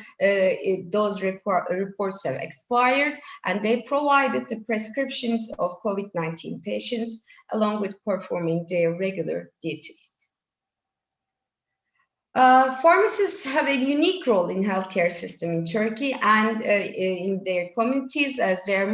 those reports have expired, and they provided the prescriptions of COVID-19 patients along with performing their regular duties. Pharmacists have a unique role in healthcare system in Turkey and in their communities, as they are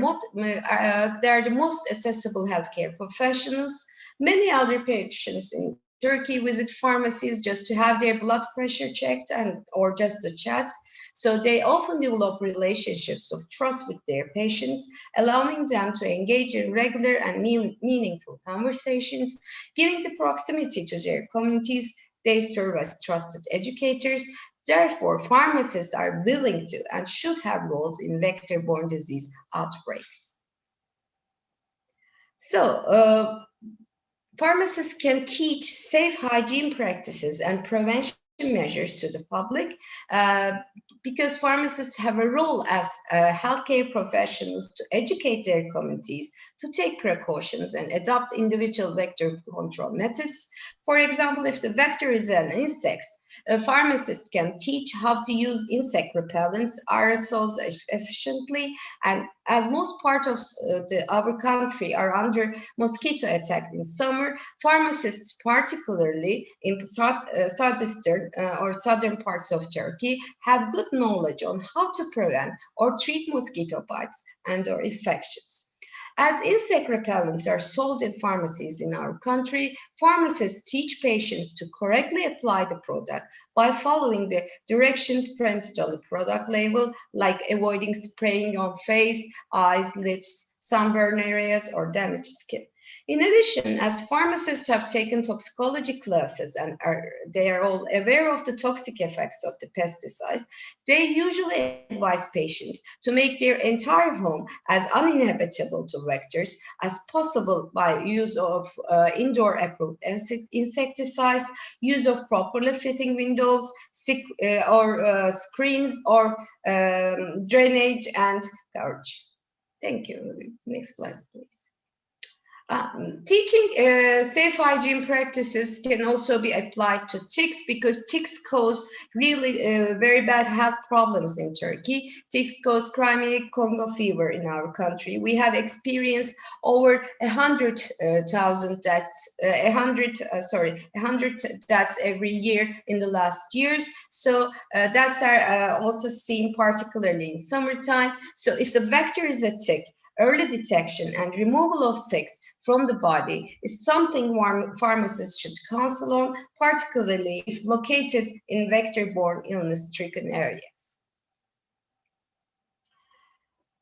the most accessible healthcare professionals. Many other patients in Turkey visit pharmacies just to have their blood pressure checked or just to chat. So they often develop relationships of trust with their patients, allowing them to engage in regular and meaningful conversations. Giving the proximity to their communities, they serve as trusted educators. Therefore, pharmacists are willing to and should have roles in vector-borne disease outbreaks. So, Pharmacists can teach safe hygiene practices and prevention measures to the public because pharmacists have a role as healthcare professionals to educate their communities to take precautions and adopt individual vector control methods. For example, if the vector is an insect, a pharmacist can teach how to use insect repellents, aerosols efficiently, and as most parts of our country are under mosquito attack in summer, pharmacists, particularly in southern parts of Turkey, have good knowledge on how to prevent or treat mosquito bites and or infections. As insect repellents are sold in pharmacies in our country, pharmacists teach patients to correctly apply the product by following the directions printed on the product label, like avoiding spraying on face, eyes, lips, sunburn areas, or damaged skin. In addition, as pharmacists have taken toxicology classes and they are all aware of the toxic effects of the pesticides, they usually advise patients to make their entire home as uninhabitable to vectors as possible by use of indoor approved insecticides, use of properly fitting windows or screens or drainage and coverage. Thank you. Next slide, please. Teaching safe hygiene practices can also be applied to ticks because ticks cause really very bad health problems in Turkey. Ticks cause Crimea Congo fever in our country. We have experienced over 100,000 deaths, 100 deaths every year in the last years. So deaths are also seen particularly in summertime. So if the vector is a tick, early detection and removal of ticks from the body is something pharmacists should counsel on, particularly if located in vector-borne illness-stricken areas.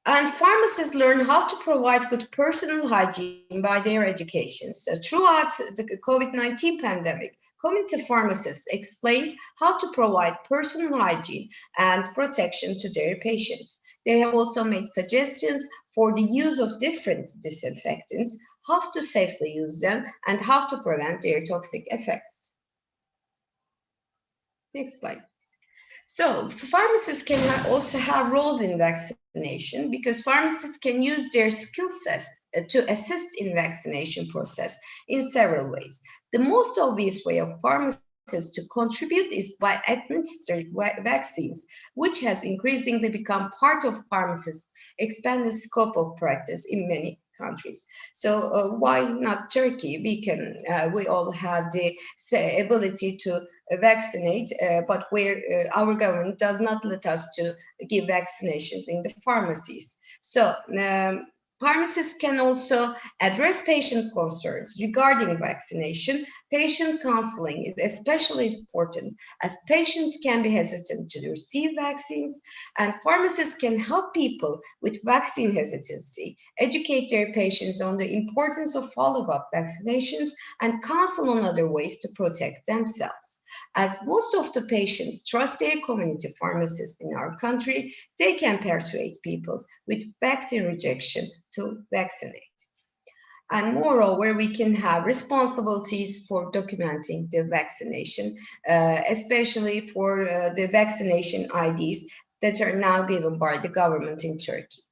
And pharmacists learn how to provide good personal hygiene by their education. So throughout the COVID-19 pandemic, community pharmacists explained how to provide personal hygiene and protection to their patients. They have also made suggestions for the use of different disinfectants, how to safely use them, and how to prevent their toxic effects. Next slide. So pharmacists can also have roles in vaccination because pharmacists can use their skill sets to assist in vaccination process in several ways. The most obvious way of pharmacists to contribute is by administering vaccines, which has increasingly become part of pharmacists' expanded scope of practice in many countries. So why not Turkey? We all have the ability to vaccinate, but where our government does not let us to give vaccinations in the pharmacies. So pharmacists can also address patient concerns regarding vaccination. Patient counseling is especially important as patients can be hesitant to receive vaccines, and pharmacists can help people with vaccine hesitancy, educate their patients on the importance of follow-up vaccinations, and counsel on other ways to protect themselves. As most of the patients trust their community pharmacists in our country, they can persuade people with vaccine rejection to vaccinate. And moreover, we can have responsibilities for documenting the vaccination, especially for the vaccination IDs that are now given by the government in Turkey.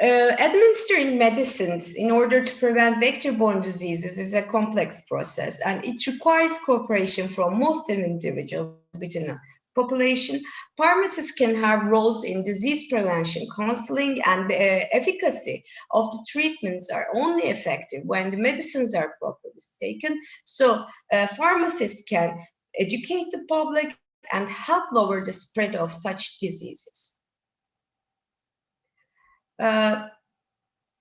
Administering medicines in order to prevent vector-borne diseases is a complex process, and it requires cooperation from most individuals within a population. Pharmacists can have roles in disease prevention counseling, and the efficacy of the treatments are only effective when the medicines are properly taken. So pharmacists can educate the public and help lower the spread of such diseases.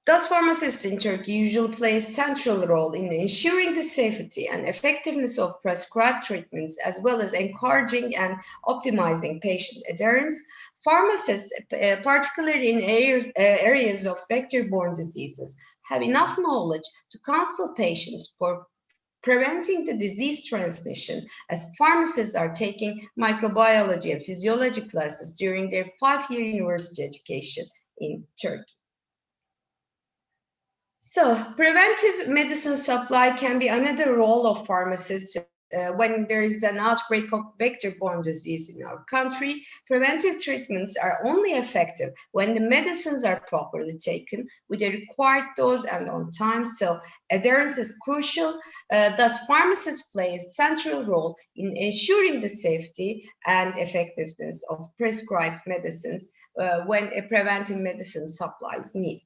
Thus, pharmacists in Turkey usually play a central role in ensuring the safety and effectiveness of prescribed treatments, as well as encouraging and optimizing patient adherence. Pharmacists, particularly in areas of vector-borne diseases, have enough knowledge to counsel patients for preventing the disease transmission, as pharmacists are taking microbiology and physiology classes during their 5-year university education in Turkey. So preventive medicine supply can be another role of pharmacists. When there is an outbreak of vector-borne disease in our country, preventive treatments are only effective when the medicines are properly taken with a required dose and on time. So adherence is crucial. Thus, pharmacists play a central role in ensuring the safety and effectiveness of prescribed medicines when a preventive medicine supply is needed.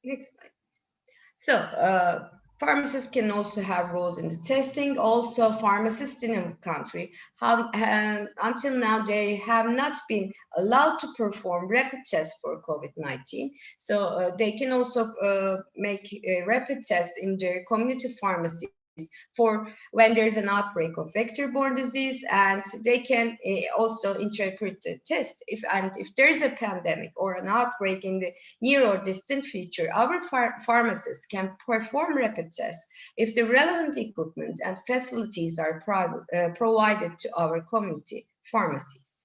Next slide, please. So, pharmacists can also have roles in the testing. Also, pharmacists in our country until now they have not been allowed to perform rapid tests for COVID-19. So they can also make rapid tests in their community pharmacies for when there's an outbreak of vector-borne disease, and they can also interpret the test if there's a pandemic or an outbreak in the near or distant future. Our pharmacists can perform rapid tests if the relevant equipment and facilities are provided to our community pharmacies.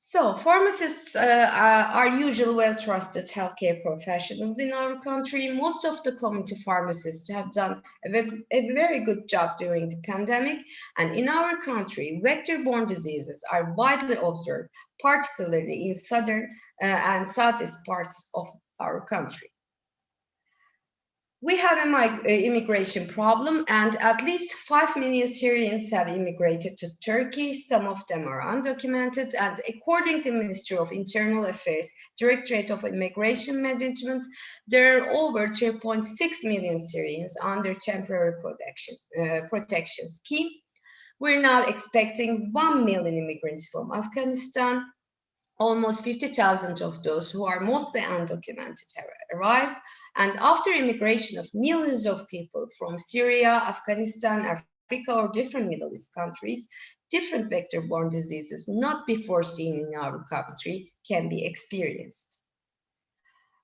So pharmacists are usually well-trusted healthcare professionals in our country. Most of the community pharmacists have done a very good job during the pandemic. And in our country, vector-borne diseases are widely observed, particularly in southern and southeast parts of our country. We have an immigration problem, and at least 5 million Syrians have immigrated to Turkey. Some of them are undocumented, and according to the Ministry of Internal Affairs, Directorate of Immigration Management, there are over 3.6 million Syrians under temporary protection scheme. We're now expecting 1 million immigrants from Afghanistan. Almost 50,000 of those who are mostly undocumented have arrived. And after immigration of millions of people from Syria, Afghanistan, Africa, or different Middle East countries, different vector-borne diseases not before seen in our country can be experienced.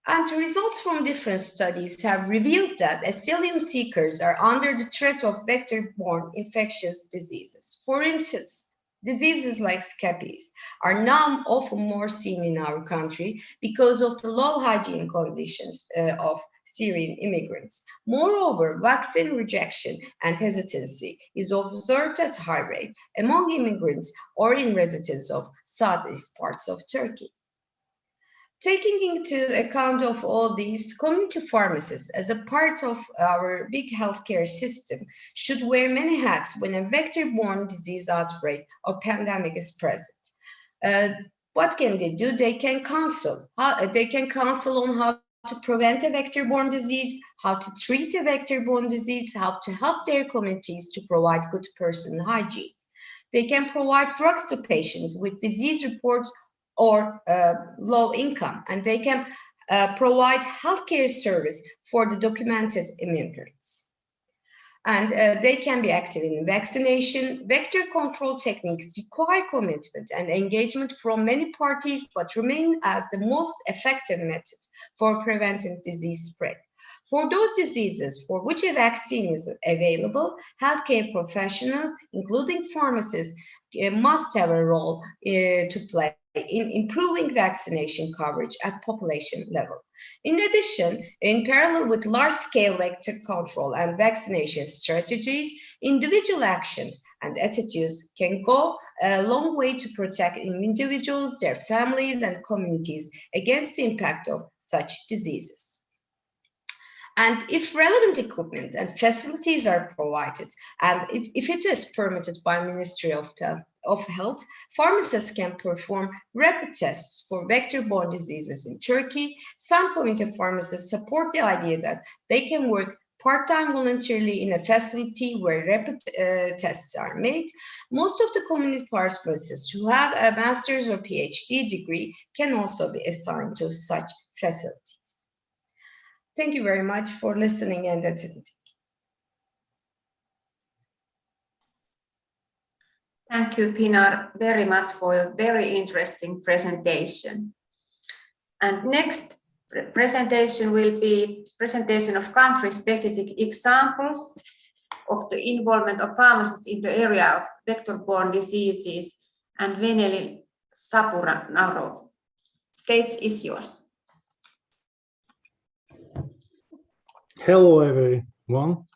And results from different studies have revealed that asylum seekers are under the threat of vector-borne infectious diseases. For instance, diseases like scabies are now often more seen in our country because of the low hygiene conditions of Syrian immigrants. Moreover, vaccine rejection and hesitancy is observed at high rate among immigrants or in residents of southeast parts of Turkey. Taking into account of all these, community pharmacists, as a part of our big healthcare system, should wear many hats when a vector-borne disease outbreak or pandemic is present. What can they do? They can counsel. They can counsel on how to prevent a vector-borne disease, how to treat a vector-borne disease, how to help their communities to provide good personal hygiene. They can provide drugs to patients with disease reports or low income, and they can provide healthcare service for the documented immigrants. And they can be active in vaccination. Vector control techniques require commitment and engagement from many parties, but remain as the most effective method for preventing disease spread. For those diseases for which a vaccine is available, healthcare professionals, including pharmacists, must have a role to play in improving vaccination coverage at population level. In addition, in parallel with large-scale vector control and vaccination strategies, individual actions and attitudes can go a long way to protect individuals, their families, and communities against the impact of such diseases. And if relevant equipment and facilities are provided, and if it is permitted by Ministry of Health, pharmacists can perform rapid tests for vector-borne diseases in Turkey. Some community pharmacists support the idea that they can work part-time voluntarily in a facility where rapid tests are made. Most of the community pharmacists who have a master's or PhD degree can also be assigned to such facilities. Thank you very much for listening and attending.
Thank you, Pinar, very much for a very interesting presentation. And next presentation will be presentation of country-specific examples of the involvement of pharmacists in the area of vector-borne diseases, and Veneli Sapura-Naro. Stage is yours.
Hello, everyone.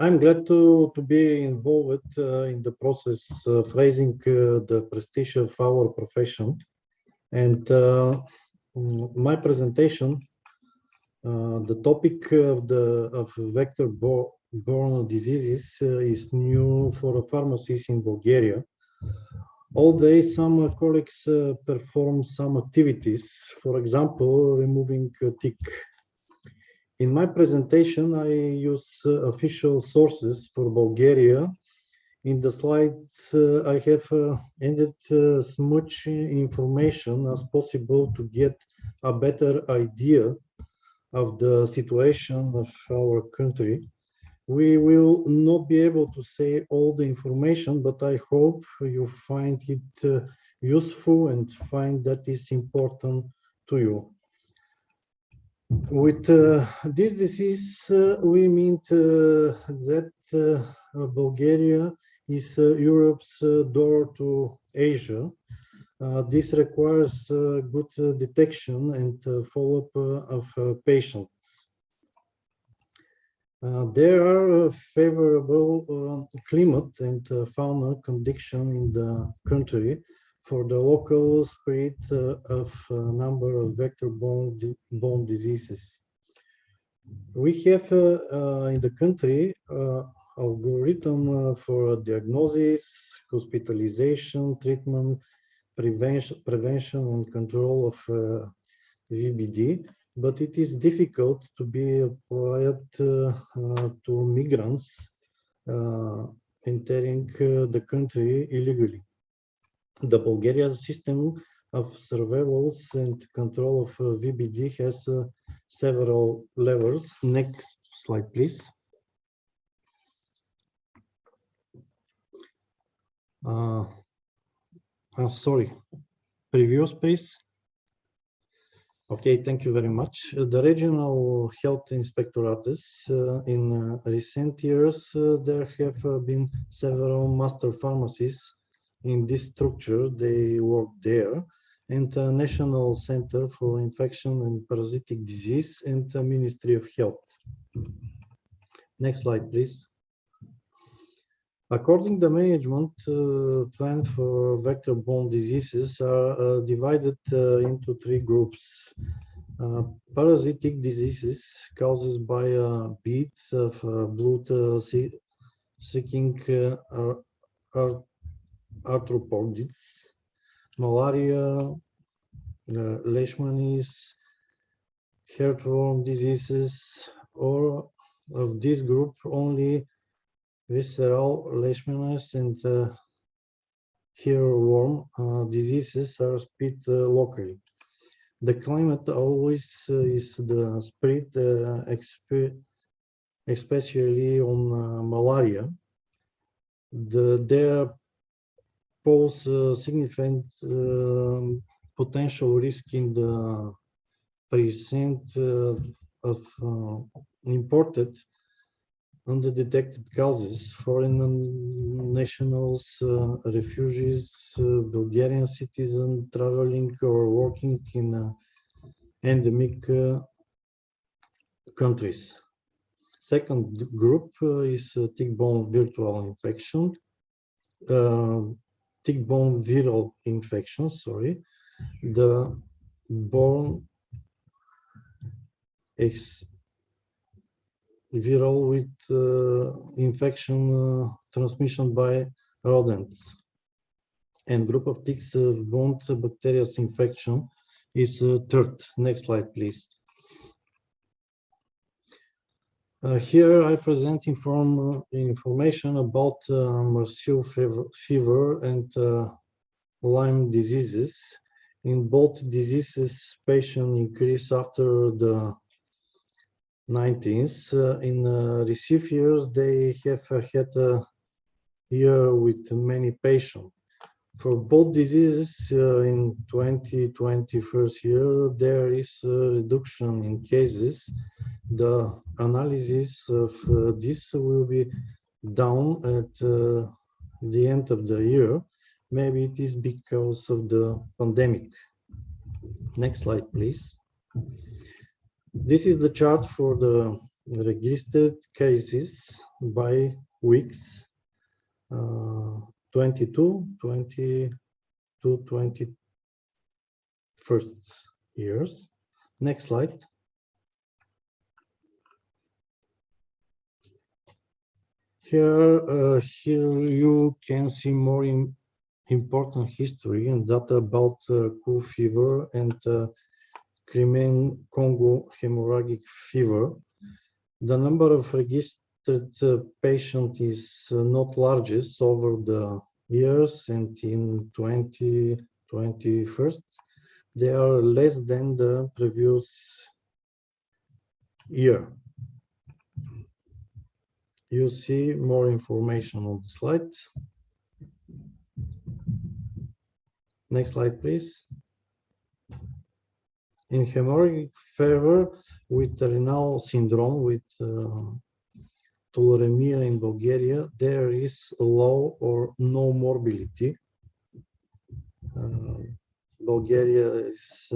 I'm glad to be involved in the process of raising the prestige of our profession. And my presentation, the topic of vector-borne diseases is new for pharmacists in Bulgaria. Although some colleagues perform some activities, for example, removing tick. In my presentation, I use official sources for Bulgaria. In the slides, I have added as much information as possible to get a better idea of the situation of our country. We will not be able to say all the information, but I hope you find it useful and find that is important to you. With this disease, we mean that Bulgaria is Europe's door to Asia. This requires good detection and follow-up of patients. There are favorable climate and fauna conditions in the country for the local spread of a number of vector-borne diseases. We have in the country algorithm for diagnosis, hospitalization, treatment, prevention and control of VBD, but it is difficult to be applied to migrants entering the country illegally. The Bulgarian system of surveillance and control of VBD has several levels. Next slide, please. Sorry, previous page. Okay, thank you very much. The regional health inspectorates in recent years, there have been several master pharmacists in this structure. They work there, and the National Center for Infection and Parasitic Disease and the Ministry of Health. Next slide, please. According to the management plan for vector-borne diseases are divided into three groups. Parasitic diseases caused by beads of blood-seeking arthropods, malaria, leishmaniasis, heartworm diseases, or of this group only visceral leishmaniasis and hairworm diseases are spread locally. The climate always is the spread, especially on malaria. There pose significant potential risk in the presence of imported undetected causes, foreign nationals, refugees, Bulgarian citizens traveling or working in endemic countries. Second group is tick-borne virtual infection, tick-borne viral infection, sorry. The born viral with infection transmission by rodents, and group of ticks borne bacterial infection is third. Next slide, please. Here I present information about Marseille fever and Lyme diseases. In both diseases, patient increase after the 19th. In recent years, they have had a year with many patients. For both diseases, in 2020 first year, there is a reduction in cases. The analysis of this will be down at the end of the year. Maybe it is because of the pandemic. Next slide, please. This is the chart for the registered cases by weeks, 22, 22, 21st years. Next slide. Here you can see more important history and data about Ku fever and Crimean Congo hemorrhagic fever. The number of registered patients is not largest over the years, and in 2021 they are less than the previous year. You see more information on the slide. Next slide, please. In hemorrhagic fever with renal syndrome, with tularemia in Bulgaria, there is low or no morbidity. Bulgaria is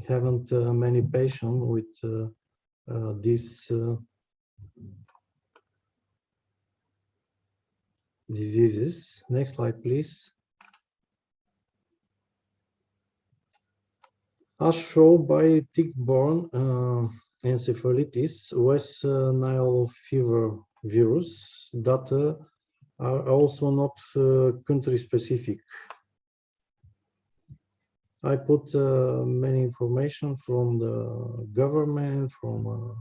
haven't many patients with these diseases. Next slide, please. As shown by tick-borne encephalitis, West Nile fever virus data are also not country-specific. I put many information from the government, from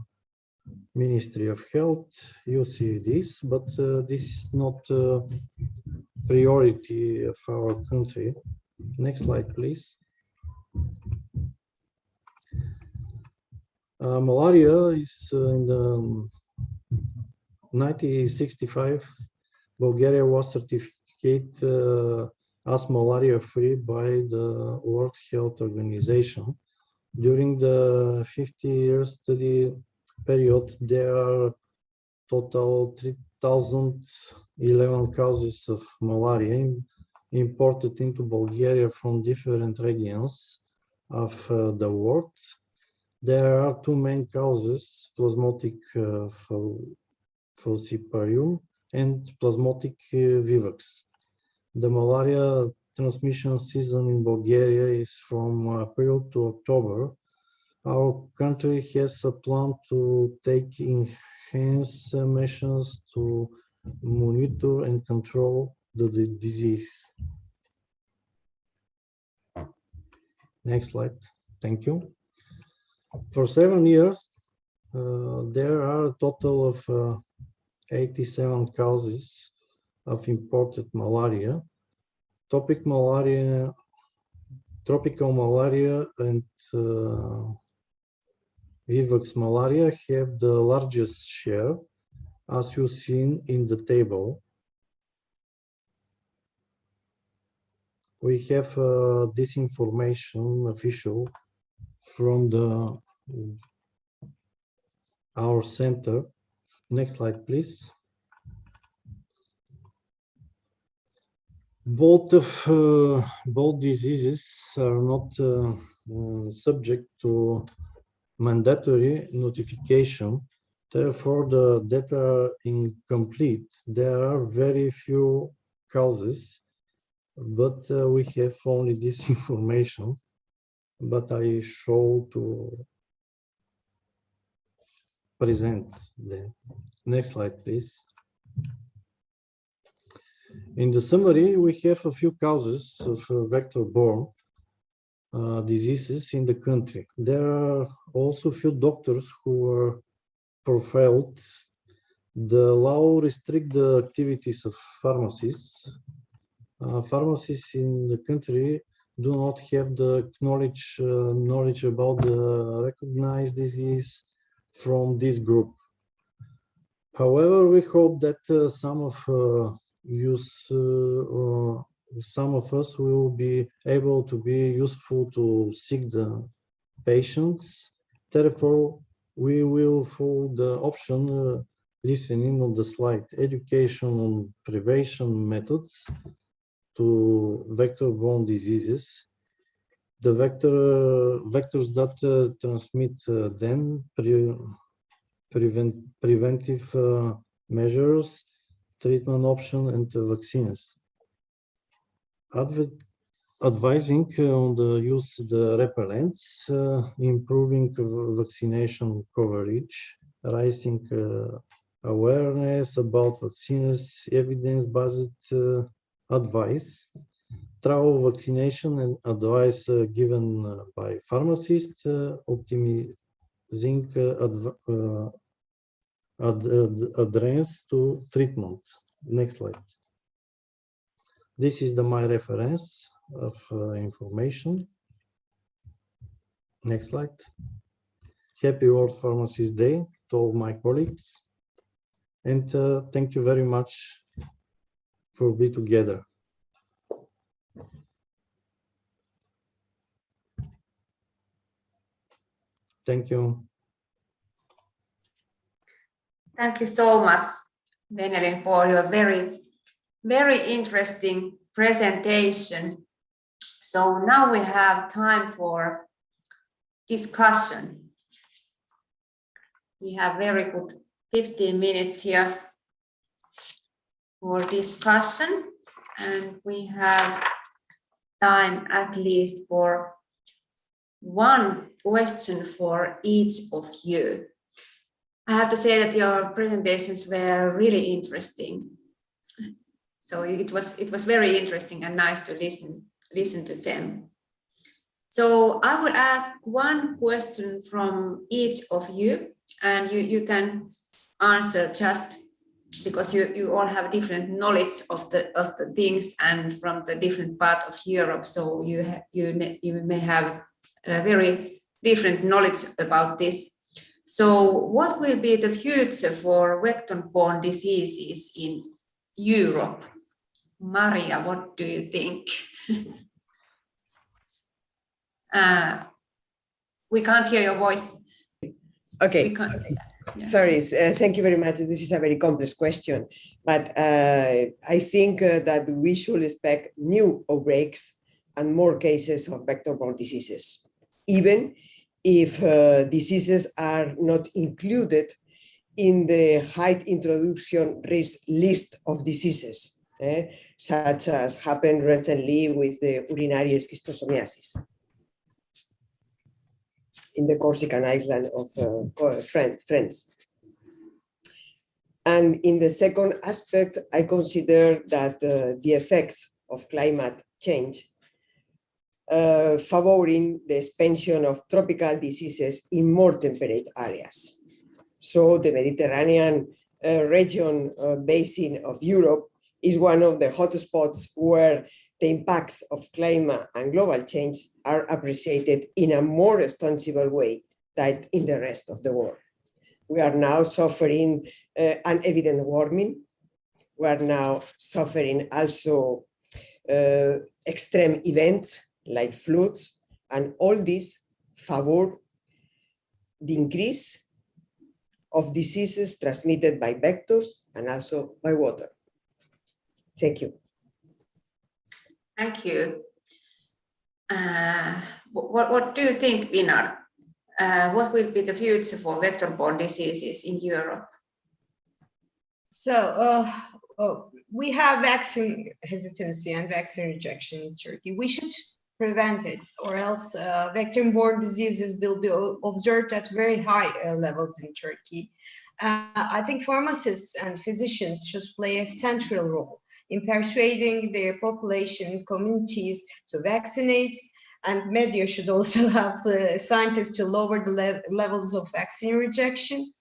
Ministry of Health. You see this, but this is not priority of our country. Next slide, please. Malaria is in the 1965, Bulgaria was certificated as malaria-free by the World Health Organization. During the 50-year study period, there are total 3,011 cases of malaria imported into Bulgaria from different regions of the world. There are two main causes, plasmotic falciparum and plasmotic vivax. The malaria transmission season in Bulgaria is from April to October. Our country has a plan to take enhanced measures to monitor and control the disease. Next slide. Thank you. For 7 years, there are a total of 87 causes of imported malaria. Tropical malaria and vivax malaria have the largest share, as you've seen in the table. We have this information official from our center. Next slide, please. Both diseases are not subject to mandatory notification. Therefore, the data are incomplete. There are very few causes, but we have only this information. But I show to present the next slide, please. In the summary, we have a few causes of vector-borne diseases in the country. There are also few doctors who are profiled. The law restricts the activities of pharmacists. Pharmacists in the country do not have the knowledge about the recognized disease from this group. However, we hope that some of us will be able to be useful to seek the patients. Therefore, we will follow the option listening on the slide, education on prevention methods to vector-borne diseases. The vectors that transmit them, preventive measures, treatment option, and vaccines. Advising on the use of the repellents, improving vaccination coverage, raising awareness about vaccines, evidence-based advice, travel vaccination and advice given by pharmacists, optimizing adherence to treatment. Next slide. This is my reference of information. Next slide. Happy World Pharmacist Day to all my colleagues. And thank you very much for being together. Thank you.
Thank you so much, Venelin, for your very interesting presentation. So now we have time for discussion. We have very good 15 minutes here for discussion, and we have time at least for one question for each of you. I have to say that your presentations were really interesting. So it was very interesting and nice to listen to them. So I will ask one question from each of you, and you can answer just because you all have different knowledge of the things and from the different part of Europe. So you may have a very different knowledge about this. So what will be the future for vector-borne diseases in Europe? Maria, what do you think? We can't hear your voice.
Okay.
Yeah.
Sorry, thank you very much. This is a very complex question, but I think that we should expect new outbreaks and more cases of vector-borne diseases, even if diseases are not included in the high introduction risk list of diseases, such as happened recently with the urinary schistosomiasis in the Corsican island of France. And in the second aspect, I consider that the effects of climate change favoring the expansion of tropical diseases in more temperate areas. So the Mediterranean region basin of Europe is one of the hotspots where the impacts of climate and global change are appreciated in a more ostensible way than in the rest of the world. We are now suffering unevident warming. We are now suffering also extreme events like floods, and all this favor the increase of diseases transmitted by vectors and also by water. Thank you.
Thank you. What do you think, Vinar? What will be the future for vector-borne diseases in Europe?
So we have vaccine hesitancy and vaccine rejection in Turkey. We should prevent it, or else vector-borne diseases will be observed at very high levels in Turkey. I think pharmacists and physicians should play a central role in persuading their population communities to vaccinate, and media should also help the scientists to lower the levels of vaccine rejection.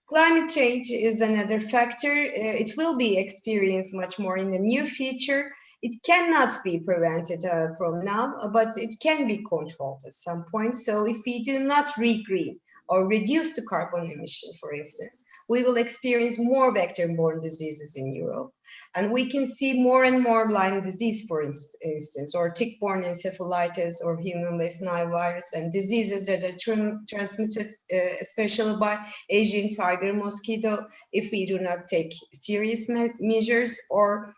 Climate change is another factor. It will be experienced much more in the near future. It cannot be prevented from now, but it can be controlled at some point. So if we do not regreen or reduce the carbon emission, for instance, we will experience more vector-borne diseases in Europe. And we can see more and more Lyme disease, for instance, or tick-borne encephalitis or human West Nile virus, and diseases that are transmitted especially by Asian tiger mosquito if we do not take serious measures. Or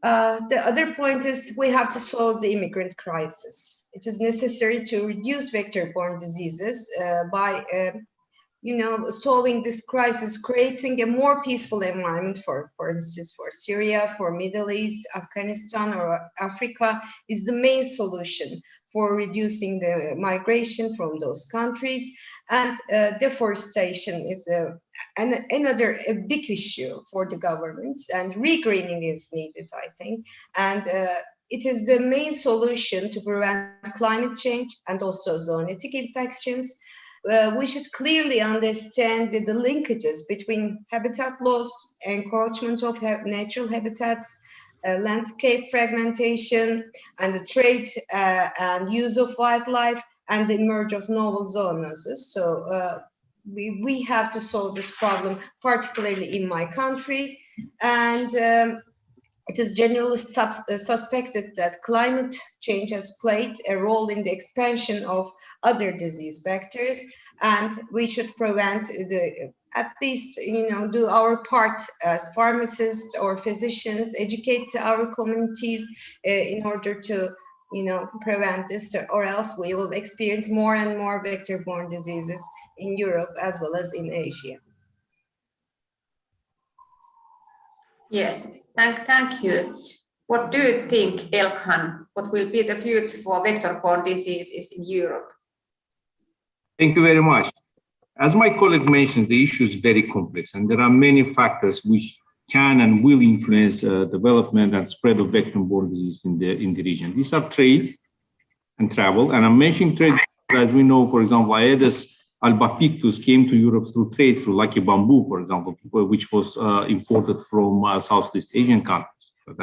the other point is we have to solve the immigrant crisis. It is necessary to reduce vector-borne diseases by solving this crisis, creating a more peaceful environment for instance, for Syria, for Middle East, Afghanistan, or Africa is the main solution for reducing the migration from those countries. And deforestation is another big issue for the governments, and regreening is needed, I think. And it is the main solution to prevent climate change and also zoonotic infections. We should clearly understand the linkages between habitat loss, encroachment of natural habitats, landscape fragmentation, and the trade and use of wildlife, and the emerge of novel zoonoses. So we have to solve this problem, particularly in my country. And it is generally suspected that climate change has played a role in the expansion of other disease vectors, and we should prevent at least, do our part as pharmacists or physicians, educate our communities in order to, prevent this, or else we will experience more and more vector-borne diseases in Europe as well as in Asia.
Yes, thank you. What do you think, Elkhan? What will be the future for vector-borne diseases in Europe?
Thank you very much. As my colleague mentioned, the issue is very complex, and there are many factors which can and will influence development and spread of vector-borne disease in the region. These are trade and travel, and I'm mentioning trade as we know, for example, Aedes albopictus came to Europe through trade, through lucky bamboo, for example, which was imported from Southeast Asian countries. So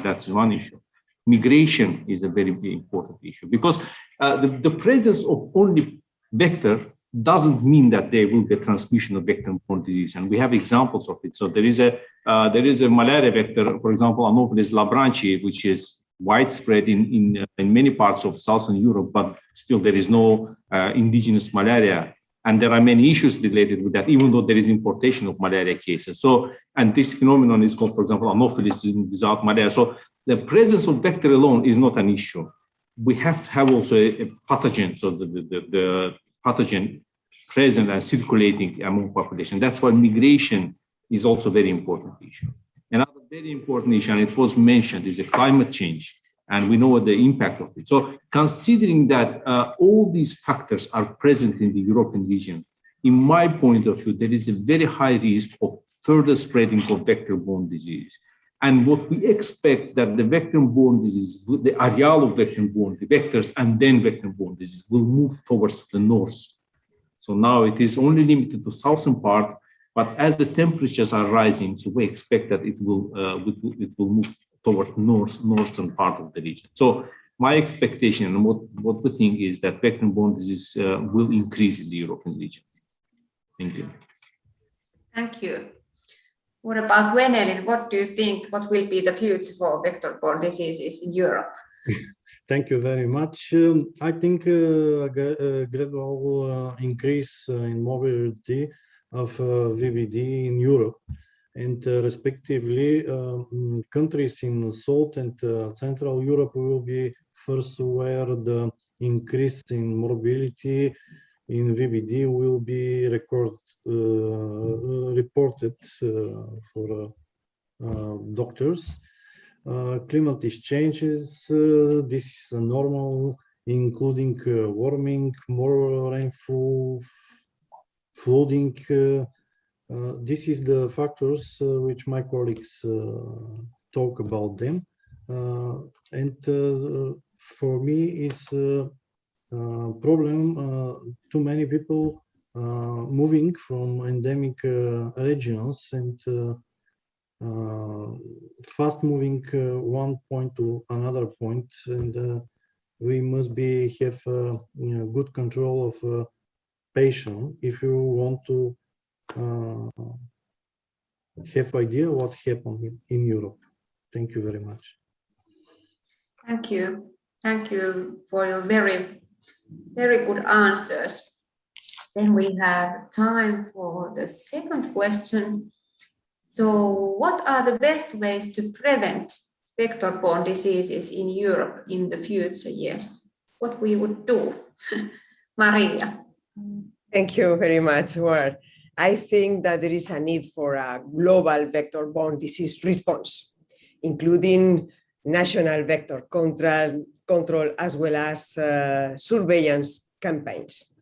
that's one issue. Migration is a very, very important issue, because the presence of only vector doesn't mean that there will be a transmission of vector-borne disease, and we have examples of it. So there is a malaria vector, for example, Anopheles labranchi, which is widespread in many parts of Southern Europe, but still there is no indigenous malaria. And there are many issues related with that, even though there is importation of malaria cases. So, and this phenomenon is called, for example, Anopheles without malaria. So the presence of vector alone is not an issue. We have to have also a pathogen, so the pathogen present and circulating among population. That's why migration is also a very important issue. Another very important issue, and it was mentioned, is a climate change. And we know the impact of it. So considering that all these factors are present in the European region, in my point of view, there is a very high risk of further spreading of vector-borne disease. And what we expect that the vector-borne disease, the areal of vector-borne, the vectors and then vector-borne disease will move towards the north. So now it is only limited to southern part, but as the temperatures are rising, so we expect that it will move towards northern part of the region. So my expectation and what we think is that vector-borne disease will increase in the European region. Thank you.
Thank you. What about Venelin? What do you think? What will be the future for vector-borne diseases in Europe?
Thank you very much. I think a gradual increase in mobility of VBD in Europe, and respectively, countries in South and Central Europe will be first where the increase in mobility in VBD will be reported for doctors. Climate changes, this is normal, including warming, more rainfall, flooding. This is the factors which my colleagues talk about them. And for me, it's a problem. Too many people moving from endemic regions and fast moving one point to another point, and we must have good control of patient if you want to have idea what happened in Europe. Thank you very much.
Thank you. Thank you for your very, very good answers. Then we have time for the second question. So what are the best ways to prevent vector-borne diseases in Europe in the future years? What we would do? Maria.
Thank you very much, Ward. I think that there is a need for a global vector-borne disease response, including national vector control as well as surveillance campaigns,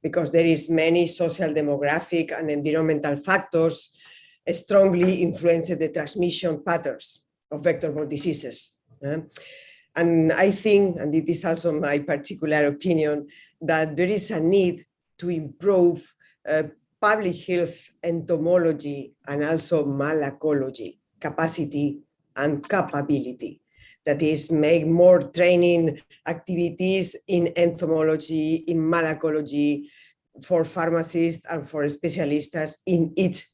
because there is many social, demographic, and environmental factors strongly influence the transmission patterns of vector-borne diseases. And I think, and it is also my particular opinion, that there is a need to improve public health entomology and also malacology capacity and capability. That is, make more training activities in entomology, in malacology, for pharmacists and for specialists in each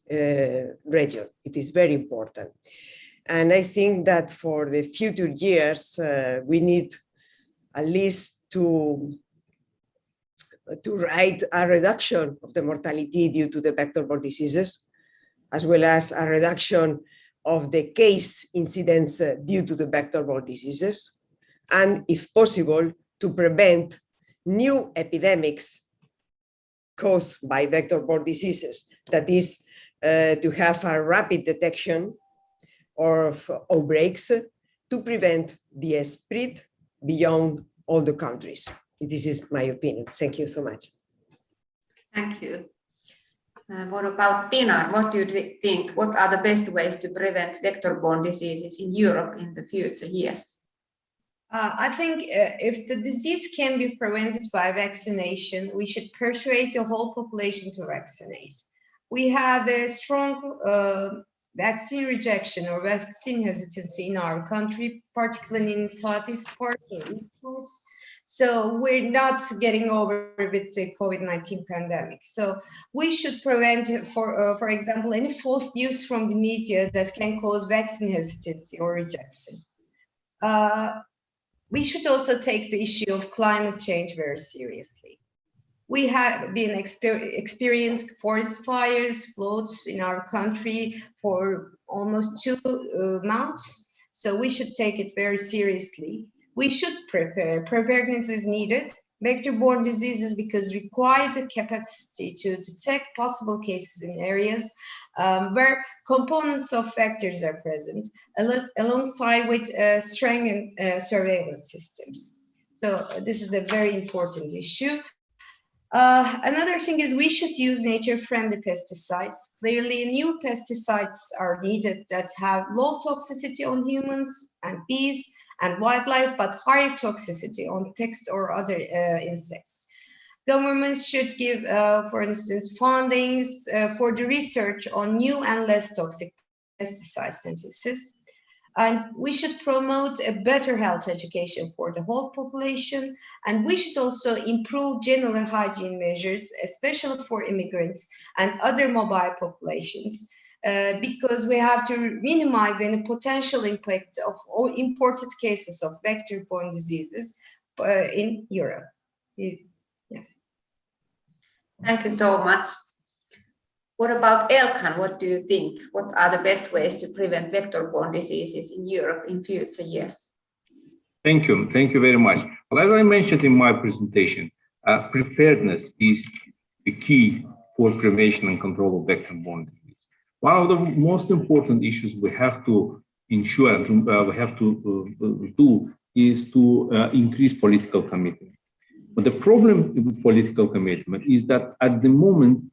region. It is very important. And I think that for the future years, we need at least to write a reduction of the mortality due to the vector-borne diseases, as well as a reduction of the case incidence due to the vector-borne diseases, and if possible, to prevent new epidemics caused by vector-borne diseases. That is, to have a rapid detection of outbreaks to prevent the spread beyond all the countries. This is my opinion. Thank you so much.
Thank you. What about Pinar? What do you think? What are the best ways to prevent vector-borne diseases in Europe in the future years?
I think if the disease can be prevented by vaccination, we should persuade the whole population to vaccinate. We have a strong vaccine rejection or vaccine hesitancy in our country, particularly in southeast parts or east coast. So we're not getting over with the COVID-19 pandemic. So we should prevent, for example, any false news from the media that can cause vaccine hesitancy or rejection. We should also take the issue of climate change very seriously. We have been experiencing forest fires, floods in our country for almost 2 months. So we should take it very seriously. We should prepare. Preparedness is needed. Vector-borne diseases because require the capacity to detect possible cases in areas where components of factors are present, alongside with strengthened surveillance systems. So this is a very important issue. Another thing is we should use nature-friendly pesticides. Clearly, new pesticides are needed that have low toxicity on humans and bees and wildlife, but higher toxicity on ticks or other insects. Governments should give, for instance, fundings for the research on new and less toxic pesticide synthesis. And we should promote a better health education for the whole population. And we should also improve general hygiene measures, especially for immigrants and other mobile populations, because we have to minimize any potential impact of all imported cases of vector-borne diseases in Europe. Yes.
Thank you so much. What about Elkan? What do you think? What are the best ways to prevent vector-borne diseases in Europe in future years?
Thank you. Thank you very much. Well, as I mentioned in my presentation, preparedness is the key for prevention and control of vector-borne disease. One of the most important issues we have to ensure and we have to do is to increase political commitment. But the problem with political commitment is that at the moment,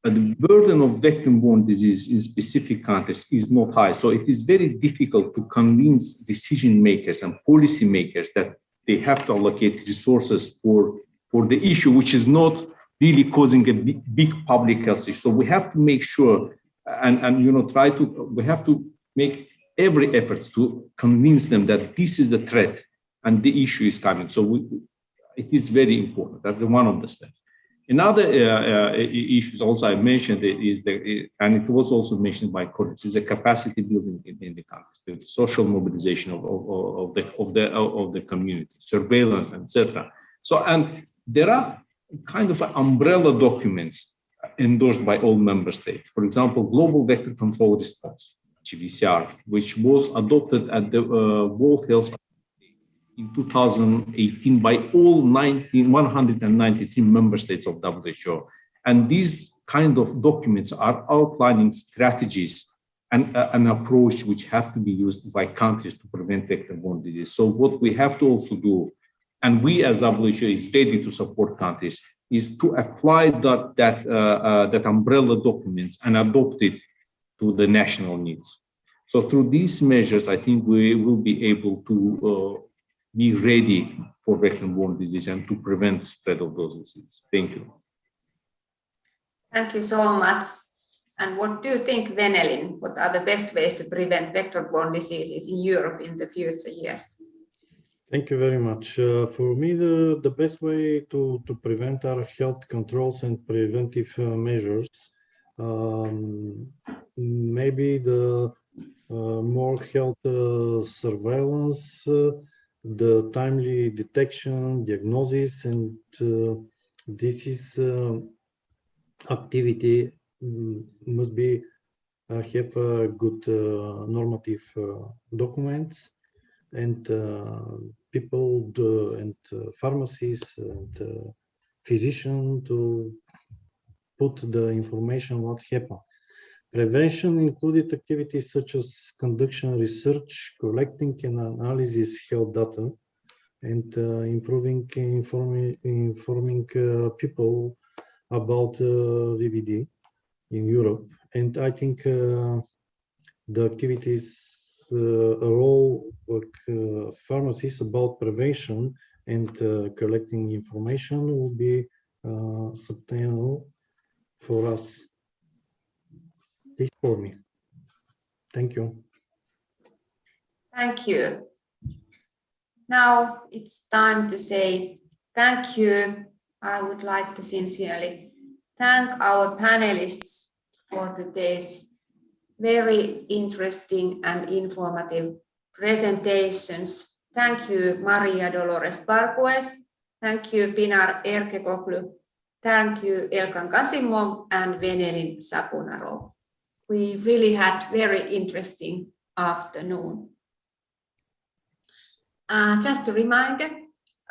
the burden of vector-borne disease in specific countries is not high. So it is very difficult to convince decision makers and policy makers that they have to allocate resources for the issue, which is not really causing a big public health issue. So we have to make sure and we have to make every effort to convince them that this is the threat and the issue is coming. So it is very important. That's one of the steps. Another issues also I mentioned is and it was also mentioned by colleagues, is a capacity building in the country, the social mobilization of the community, surveillance, etc. So, and there are kind of umbrella documents endorsed by all member states. For example, Global Vector Control Response, GVCR, which was adopted at the World Health in 2018 by all 193 member states of WHO. And these kind of documents are outlining strategies and an approach which have to be used by countries to prevent vector-borne disease. So what we have to also do, and we as WHO is ready to support countries, is to apply that umbrella documents and adopt it to the national needs. So through these measures, I think we will be able to be ready for vector-borne disease and to prevent spread of those diseases. Thank you.
Thank you so much. And what do you think, Venelin? What are the best ways to prevent vector-borne diseases in Europe in the future years?
Thank you very much. For me, the best way to prevent are health controls and preventive measures. Maybe the more health surveillance, the timely detection, diagnosis, and this is activity must be have good normative documents, and people and pharmacists and physicians to put the information what happened. Prevention included activities such as conduction research, collecting and analysis health data, and informing people about VBD in Europe. And I think the activities role of pharmacists about prevention and collecting information will be sustainable for us. This for me. Thank you.
Thank you. Now it's time to say thank you. I would like to sincerely thank our panelists for today's very interesting and informative presentations. Thank you, Maria Dolores Barquez. Thank you, Pinar Erkekoglu. Thank you, Elkan Kasimov and Venelin Sapunaro. We really had very interesting afternoon. Just a reminder,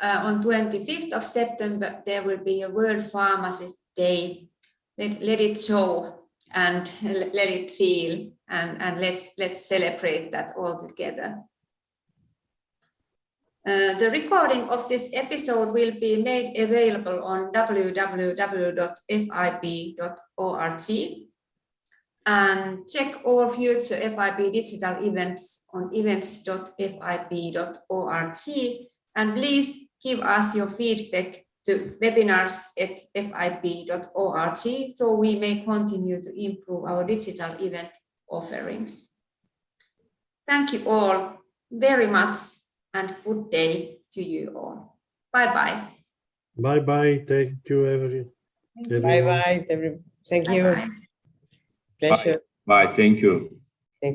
on 25th of September, there will be a World Pharmacist Day. Let it show and let it feel, and let's celebrate that all together. The recording of this episode will be made available on www.fib.org, and check all future FIB digital events on events.fib.org, and please give us your feedback to webinars@fib.org so we may continue to improve our digital event offerings. Thank you all very much, and good day to you all. Bye-bye.
Bye-bye. Thank you, everyone.
Bye-bye. Thank you.
Bye-bye.
Pleasure.
Bye. Thank you.